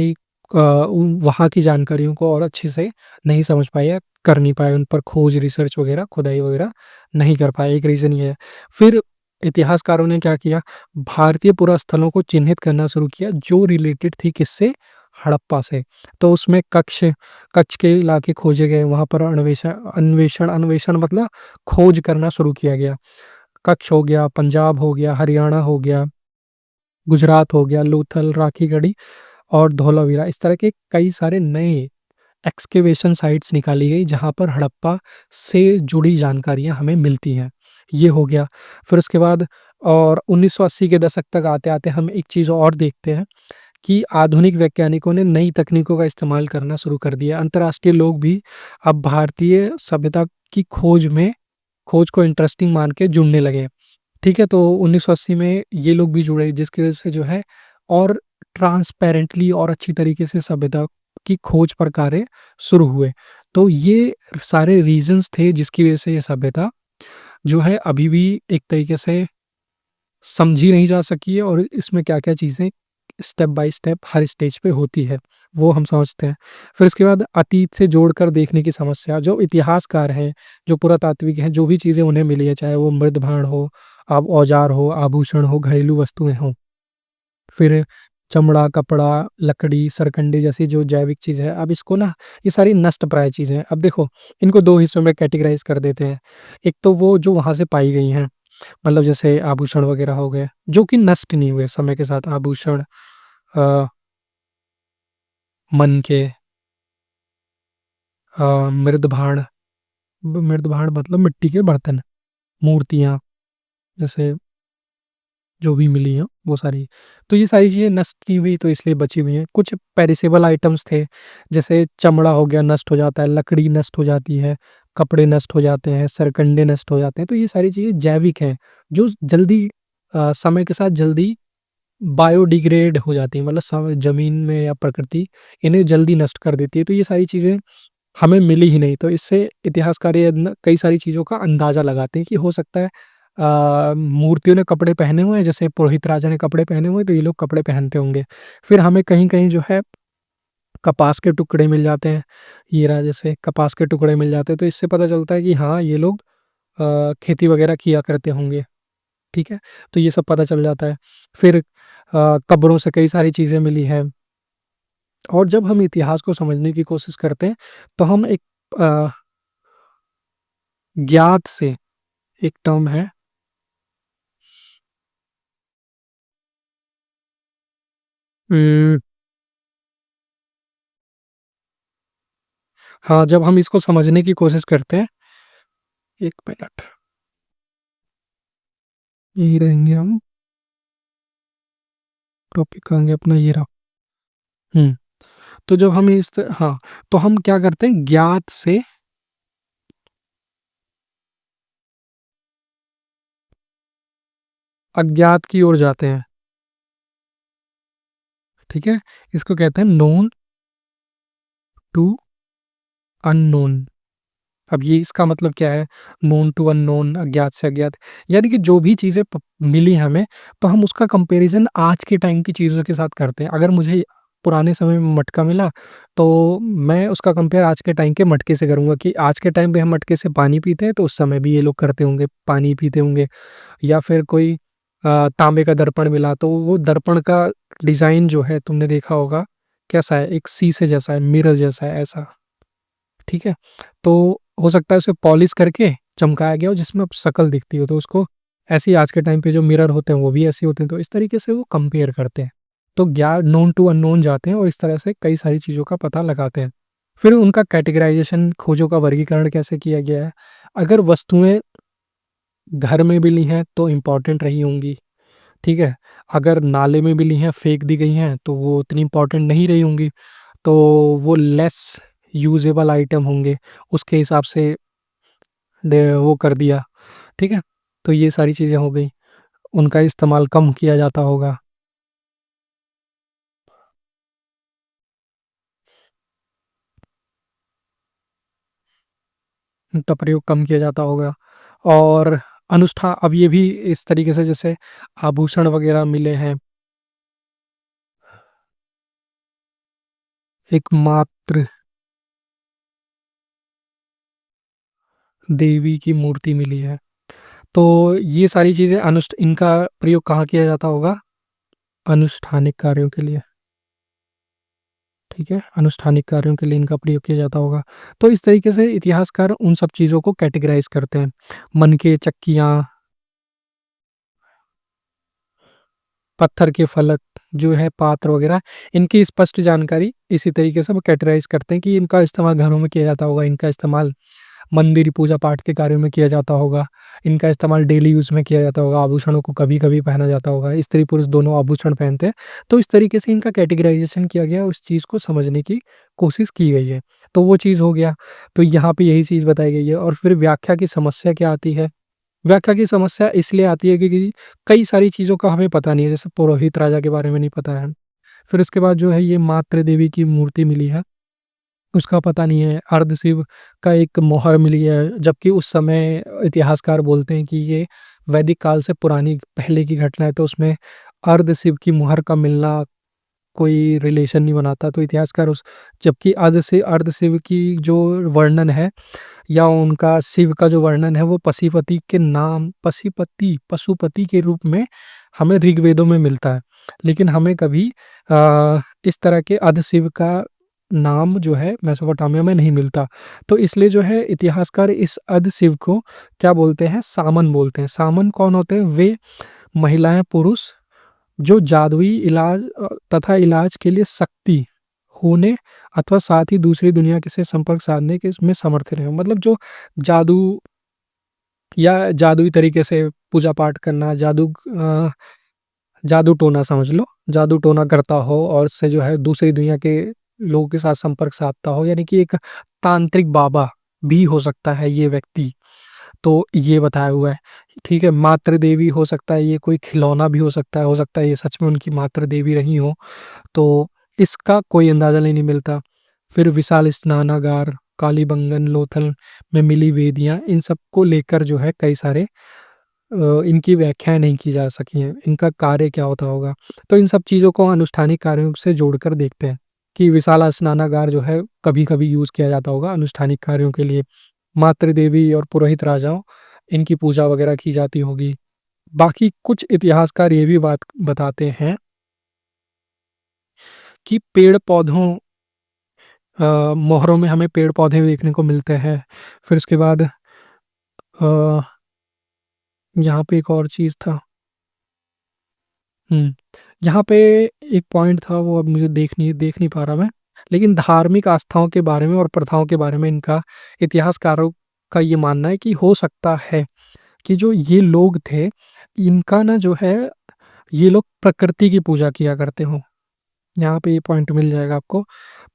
वहाँ की जानकारियों को और अच्छे से नहीं समझ पाए या कर नहीं पाए, उन पर खोज, रिसर्च वगैरह, खुदाई वगैरह नहीं कर पाए, एक रीज़न ये है। फिर इतिहासकारों ने क्या किया, भारतीय पुरास्थलों को चिन्हित करना शुरू किया जो रिलेटेड थी किससे? हड़प्पा से। तो उसमें कच्छ के इलाके खोजे गए, वहाँ पर अन्वेषण मतलब खोज करना शुरू किया गया। कच्छ हो गया, पंजाब हो गया, हरियाणा हो गया, गुजरात हो गया, लोथल, राखीगढ़ी और धौलावीरा, इस तरह के कई सारे नए एक्सकेवेशन साइट्स निकाली गई जहाँ पर हड़प्पा से जुड़ी जानकारियाँ हमें मिलती हैं। ये हो गया। फिर उसके बाद और 1980 के दशक तक आते-आते हम एक चीज़ और देखते हैं कि आधुनिक वैज्ञानिकों ने नई तकनीकों का इस्तेमाल करना शुरू कर दिया। अंतर्राष्ट्रीय लोग भी अब भारतीय सभ्यता की खोज को इंटरेस्टिंग मान के जुड़ने लगे। ठीक है? तो 1980 में ये लोग भी जुड़े जिसकी वज़ह से जो है और ट्रांसपेरेंटली और अच्छी तरीके से सभ्यता की खोज पर कार्य शुरू हुए। तो ये सारे रीज़न्स थे जिसकी वज़ह से ये सभ्यता जो है अभी भी एक तरीके से समझी नहीं जा सकी है और इसमें क्या-क्या चीज़ें step by step her stage पे होती है, वो हम समझते हैं। फिर इसके बाद अतीत से जोड़कर देखने की समस्या, जो इतिहासकार हैं, जो पुरातात्विक हैं, जो भी चीज़ें उन्हें मिली है, चाहे वो मृद भांड हो, अब औजार हो, आभूषण हो, घरेलू वस्तुएँ हों, फिर चमड़ा, कपड़ा, लकड़ी, सरकंडे जैसी जो जैविक चीज़ है, अब इसको ना ये सारी नष्टप्राय चीज़ें हैं। अब देखो, इनको 2 हिस्सों में कैटेगराइज़ कर देते हैं। एक तो वो जो वहाँ से पाई गई हैं, मतलब जैसे आभूषण वगैरह हो गए, जो कि नष्ट नहीं हुए समय के साथ आभूषण अ, मन के मृदभाण मृदभाण मतलब मिट्टी के बर्तन, मूर्तियाँ जैसे जो भी मिली हैं वो सारी। तो ये सारी चीज़ें नष्ट नहीं हुई तो इसलिए बची हुई हैं। कुछ पेरिशेबल आइटम्स थे, जैसे चमड़ा हो गया नष्ट हो जाता है, लकड़ी नष्ट हो जाती है, कपड़े नष्ट हो जाते हैं, सरकंडे नष्ट हो जाते हैं। तो ये सारी चीज़ें जैविक हैं, जो जल्दी समय के साथ जल्दी बायोडिग्रेड हो जाती हैं, मतलब ज़मीन में या प्रकृति इन्हें जल्दी नष्ट कर देती है। तो ये सारी चीज़ें हमें मिली ही नहीं, तो इससे इतिहासकार ये न कई सारी चीज़ों का अंदाज़ा लगाते हैं कि हो सकता है मूर्तियों ने कपड़े पहने हुए हैं, जैसे पुरोहित राजा ने कपड़े पहने हुए हैं, तो ये लोग कपड़े पहनते होंगे। फिर हमें कहीं-कहीं जो है कपास के टुकड़े मिल जाते हैं, हीरा जैसे कपास के टुकड़े मिल जाते हैं, तो इससे पता चलता है कि हाँ, ये लोग खेती वगैरह किया करते होंगे, ठीक है? तो ये सब पता चल जाता है। फिर कब्रों से कई सारी चीज़ें मिली हैं और जब हम इतिहास को समझने की कोशिश करते हैं, तो हम एक अ, ज्ञात से एक टर्म है उम, हाँ, जब हम इसको समझने की कोशिश करते हैं 1 मिनट, यहीं रहेंगे हम, टॉपिक कहाँ गया अपना ये रहा। हुँ, तो जब हम हाँ, तो हम क्या करते हैं ज्ञात से अज्ञात की ओर जाते हैं, ठीक है? इसको कहते हैं नोन टू अननोन। अब ये इसका मतलब क्या है? नोन टू अननोन, अज्ञात से अज्ञात, यानी कि जो भी चीज़ें मिली हमें, तो हम उसका कंपैरिज़न आज के टाइम की चीज़ों के साथ करते हैं। अगर मुझे पुराने समय में मटका मिला, तो मैं उसका कंपेयर आज के टाइम के मटके से करूँगा कि आज के टाइम पे हम मटके से पानी पीते हैं, तो उस समय भी ये लोग करते होंगे, पानी पीते होंगे। या फिर कोई तांबे का दर्पण मिला, तो वो दर्पण का डिज़ाइन जो है तुमने देखा होगा, कैसा है? एक शीशे जैसा है, मिरर जैसा है, ऐसा। ठीक है? तो हो सकता है उसे पॉलिश करके चमकाया गया हो जिसमें अब शक्ल दिखती हो, तो उसको ऐसे ही आज के टाइम पे जो मिरर होते हैं वो भी ऐसे होते हैं, तो इस तरीके से वो कंपेयर करते हैं। तो नोन टू अननोन जाते हैं और इस तरह से कई सारी चीज़ों का पता लगाते हैं। फिर उनका कैटेगराइज़ेशन खोजों का वर्गीकरण कैसे किया गया है? अगर वस्तुएँ घर में मिली हैं तो इम्पोर्टेंट रही होंगी, ठीक है? अगर नाले में मिली हैं, फेंक दी गई हैं, तो वो उतनी इम्पोर्टेंट नहीं रही होंगी। तो वो लेस यूज़ेबल आइटम होंगे, उसके हिसाब से वो कर दिया, ठीक है? तो ये सारी चीज़ें हो गई, उनका इस्तेमाल कम किया जाता होगा, उनका प्रयोग कम किया जाता होगा और अब ये भी इस तरीके से जैसे आभूषण वग़ैरह मिले हैं, एकमात्र देवी की मूर्ति मिली है। तो ये सारी चीज़ें इनका प्रयोग कहाँ किया जाता होगा? अनुष्ठानिक कार्यों के लिए। ठीक है? अनुष्ठानिक कार्यों के लिए इनका प्रयोग किया जाता होगा। तो इस तरीके से इतिहासकार उन सब चीज़ों को कैटेगराइज़ करते हैं। मनके, चक्कियाँ, पत्थर के फलक जो है, पात्र वगैरह, इनकी स्पष्ट जानकारी इसी तरीके से वो कैटेगराइज़ करते हैं कि इनका इस्तेमाल घरों में किया जाता होगा, इनका इस्तेमाल मंदिर पूजा-पाठ के कार्यों में किया जाता होगा, इनका इस्तेमाल डेली यूज़ में किया जाता होगा, आभूषणों को कभी-कभी पहना जाता होगा, स्त्री-पुरुष दोनों आभूषण पहनते हैं। तो इस तरीके से इनका कैटेगराइज़ेशन किया गया है, उस चीज़ को समझने की कोशिश की गई है। तो वो चीज़ हो गया, तो यहाँ पे यही चीज़ बताई गई है और फिर व्याख्या की समस्या क्या आती है? व्याख्या की समस्या इसलिए आती है क्योंकि कई सारी चीज़ों का हमें पता नहीं है, जैसे पुरोहित राजा के बारे में नहीं पता है। फिर उसके बाद जो है ये मातृ देवी की मूर्ति मिली है, उसका पता नहीं है। अर्धशिव का एक मोहर मिली है, जबकि उस समय इतिहासकार बोलते हैं कि ये वैदिक काल से पुरानी पहले की घटना है, तो उसमें अर्धशिव की मुहर का मिलना कोई रिलेशन नहीं बनाता। तो इतिहासकार उस जबकि अर्धशिव की जो वर्णन है या उनका शिव का जो वर्णन है वो पशुपति के रूप में हमें ऋग्वेदों में मिलता है। लेकिन हमें कभी इस तरह के अर्धशिव का नाम जो है मेसोपोटामिया में नहीं मिलता। तो इसलिए जो है इतिहासकार इस अर्धशिव को क्या बोलते हैं? सामन बोलते हैं। सामन कौन होते हैं? वे महिलाएं, पुरुष जो जादुई इलाज तथा इलाज के लिए शक्ति होने अथवा साथ ही दूसरी दुनिया के से संपर्क साधने के में समर्थ रहे हो। मतलब जो जादू या जादुई तरीके से पूजा पाठ करना, जादू टोना समझ लो, जादू टोना करता हो और उससे जो है दूसरी दुनिया के लोगों के साथ संपर्क साधता हो, यानी कि एक तांत्रिक बाबा भी हो सकता है ये व्यक्ति। तो ये बताया हुआ है, ठीक है। मातृ देवी हो सकता है, ये कोई खिलौना भी हो सकता है ये सच में उनकी मातृ देवी रही हो। तो इसका कोई अंदाजा नहीं मिलता। फिर विशाल स्नानागार, कालीबंगन, लोथल में मिली वेदियाँ, इन सबको लेकर जो है कई सारे इनकी व्याख्याएँ नहीं की जा सकी हैं। इनका कार्य क्या होता होगा? तो इन सब चीज़ों को अनुष्ठानिक कार्यों से जोड़कर देखते हैं कि विशाल स्नानागार जो है कभी-कभी यूज़ किया जाता होगा अनुष्ठानिक कार्यों के लिए। मातृ देवी और पुरोहित राजाओं, इनकी पूजा वगैरह की जाती होगी। बाकी कुछ इतिहासकार ये भी बात बताते हैं कि पेड़-पौधों मोहरों में हमें पेड़-पौधे देखने को मिलते हैं। फिर उसके बाद अ, यहाँ पे एक और चीज़ था। हुँ, यहाँ पे एक पॉइंट था, वो अब मुझे देख नहीं पा रहा मैं। लेकिन धार्मिक आस्थाओं के बारे में और प्रथाओं के बारे में इनका इतिहासकारों का ये मानना है कि हो सकता है कि जो ये लोग थे, इनका ना जो है, ये लोग प्रकृति की पूजा किया करते हों। यहाँ पे ये पॉइंट मिल जाएगा आपको,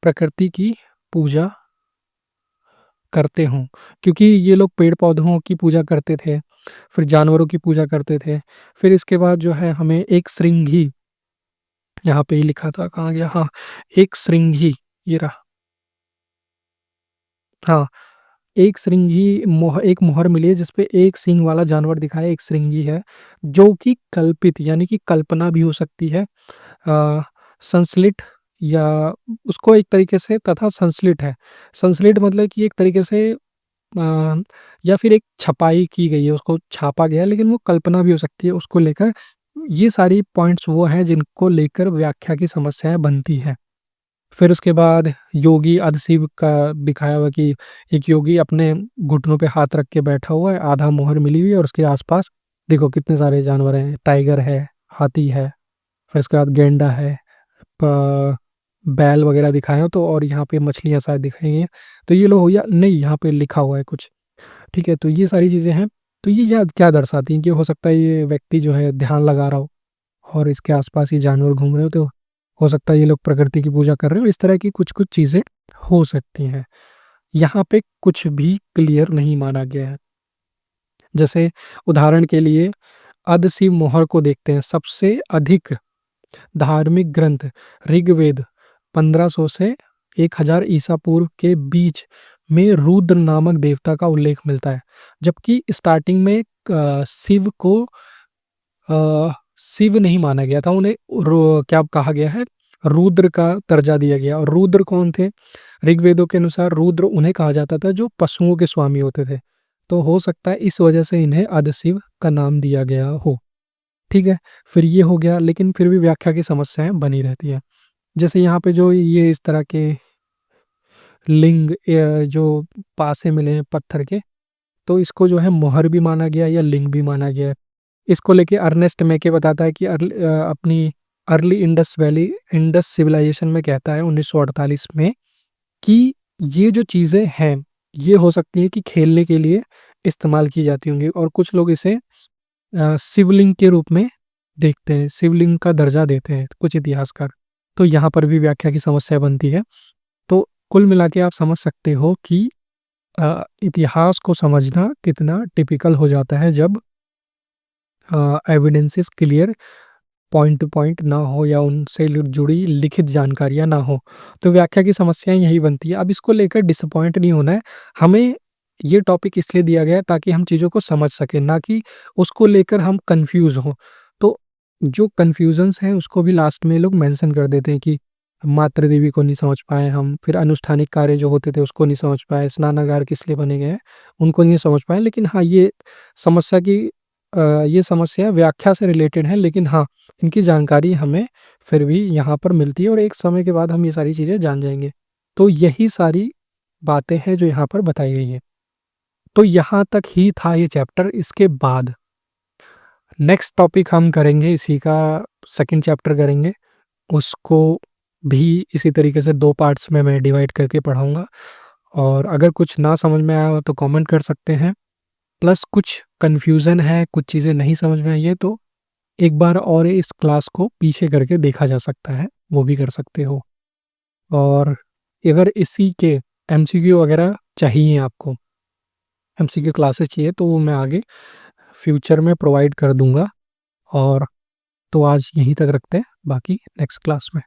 प्रकृति की पूजा करते हों। क्योंकि ये लोग पेड़-पौधों की पूजा करते थे, फिर जानवरों की पूजा करते थे। फिर इसके बाद जो है हमें एक श्रृंगी, यहाँ पे ही लिखा था, कहाँ गया? हाँ, एक श्रृंगी, ये रहा। हाँ, एक श्रृंगी एक मोहर मिली है जिसपे एक सींग वाला जानवर दिखा है, एक श्रृंगी है, जो कि कल्पित यानी कि कल्पना भी हो सकती है। संश्लिष्ट या उसको एक तरीके से तथा संश्लिष्ट है। संश्लिष्ट मतलब कि एक तरीके से या फिर एक छपाई की गई है, उसको छापा गया है, लेकिन वो कल्पना भी हो सकती है उसको लेकर। ये सारी पॉइंट्स वो हैं जिनको लेकर व्याख्या की समस्याएँ बनती हैं। फिर उसके बाद योगी अधशिव का दिखाया हुआ कि एक योगी अपने घुटनों पे हाथ रख के बैठा हुआ है, आधा मोहर मिली हुई है और उसके आस-पास देखो कितने सारे जानवर हैं, टाइगर है, हाथी है, फिर उसके बाद गैंडा है, प बैल वगैरह दिखाए हो तो, और यहाँ पे मछलियाँ शायद दिखाई गई हैं। तो ये लो हो या नहीं, यहाँ पे लिखा हुआ है कुछ, ठीक है? तो ये सारी चीज़ें हैं। तो ये क्या क्या दर्शाती हैं कि हो सकता है ये व्यक्ति जो है ध्यान लगा रहा हो और इसके आस-पास ये जानवर घूम रहे हो, तो हो सकता है ये लोग प्रकृति की पूजा कर रहे हो। इस तरह की कुछ-कुछ चीज़ें हो सकती हैं। यहाँ पे कुछ भी क्लियर नहीं माना गया है। जैसे उदाहरण के लिए अदसी मोहर को देखते हैं, सबसे अधिक धार्मिक ग्रंथ ऋग्वेद 1500 से 1000 ईसा पूर्व के बीच में रुद्र नामक देवता का उल्लेख मिलता है। जबकि स्टार्टिंग में शिव को शिव नहीं माना गया था, उन्हें क्या कहा गया है? रुद्र का दर्जा दिया गया। और रुद्र कौन थे? ऋग्वेदों के अनुसार रुद्र उन्हें कहा जाता था जो पशुओं के स्वामी होते थे। तो हो सकता है इस वजह से इन्हें अधशिव का नाम दिया गया हो। ठीक है? फिर ये हो गया, लेकिन फिर भी व्याख्या की समस्याएँ बनी रहती हैं। जैसे यहाँ पे जो ये इस तरह के लिंग जो पासे मिले हैं पत्थर के, तो इसको जो है मोहर भी माना गया या लिंग भी माना गया है। इसको लेके अर्नेस्ट मेके बताता है कि अपनी अर्ली इंडस सिविलाइजेशन में कहता है 1948 में कि ये जो चीज़ें हैं, ये हो सकती है कि खेलने के लिए इस्तेमाल की जाती होंगी, और कुछ लोग इसे शिवलिंग के रूप में देखते हैं, शिवलिंग का दर्जा देते हैं कुछ इतिहासकार। तो यहाँ पर भी व्याख्या की समस्या बनती है। तो कुल मिला के आप समझ सकते हो कि इतिहास को समझना कितना टिपिकल हो जाता है जब evidences clear point two point ना हो या उनसे जुड़ी लिखित जानकारियाँ ना हो। तो व्याख्या की समस्याएँ यही बनती है। अब इसको लेकर डिसअपॉइंट नहीं होना है। हमें ये टॉपिक इसलिए दिया गया है ताकि हम चीज़ों को समझ सकें, ना कि उसको लेकर हम कन्फ्यूज़ हों। तो जो कन्फ्यूज़न्स हैं उसको भी लास्ट में लोग मेंशन कर देते हैं कि मातृ देवी को नहीं समझ पाए हम, फिर अनुष्ठानिक कार्य जो होते थे उसको नहीं समझ पाए, स्नानागार किस लिए बने गए हैं, उनको नहीं समझ पाए। लेकिन हाँ, समस्या की ये समस्या व्याख्या से रिलेटेड है, लेकिन हाँ, इनकी जानकारी हमें फिर भी यहाँ पर मिलती है और एक समय के बाद हम ये सारी चीज़ें जान जाएँगे। तो यही सारी बातें हैं जो यहाँ पर बताई गई हैं। तो यहाँ तक ही था ये चैप्टर। इसके बाद नेक्स्ट टॉपिक हम करेंगे, इसी का सेकंड चैप्टर करेंगे। उसको भी इसी तरीके से 2 पार्ट्स में मैं डिवाइड करके पढ़ाऊँगा और अगर कुछ ना समझ में आया हो तो कमेंट कर सकते हैं। प्लस कुछ कन्फ्यूज़न है, कुछ चीज़ें नहीं समझ में आई है तो एक बार और इस क्लास को पीछे करके देखा जा सकता है, वो भी कर सकते हो। और अगर इसी के एमसीक्यू वगैरह चाहिए आपको, एमसीक्यू क्लासेस चाहिए तो वो मैं आगे फ्यूचर में प्रोवाइड कर दूँगा। और तो आज यहीं तक रखते हैं, बाकी नेक्स्ट क्लास में।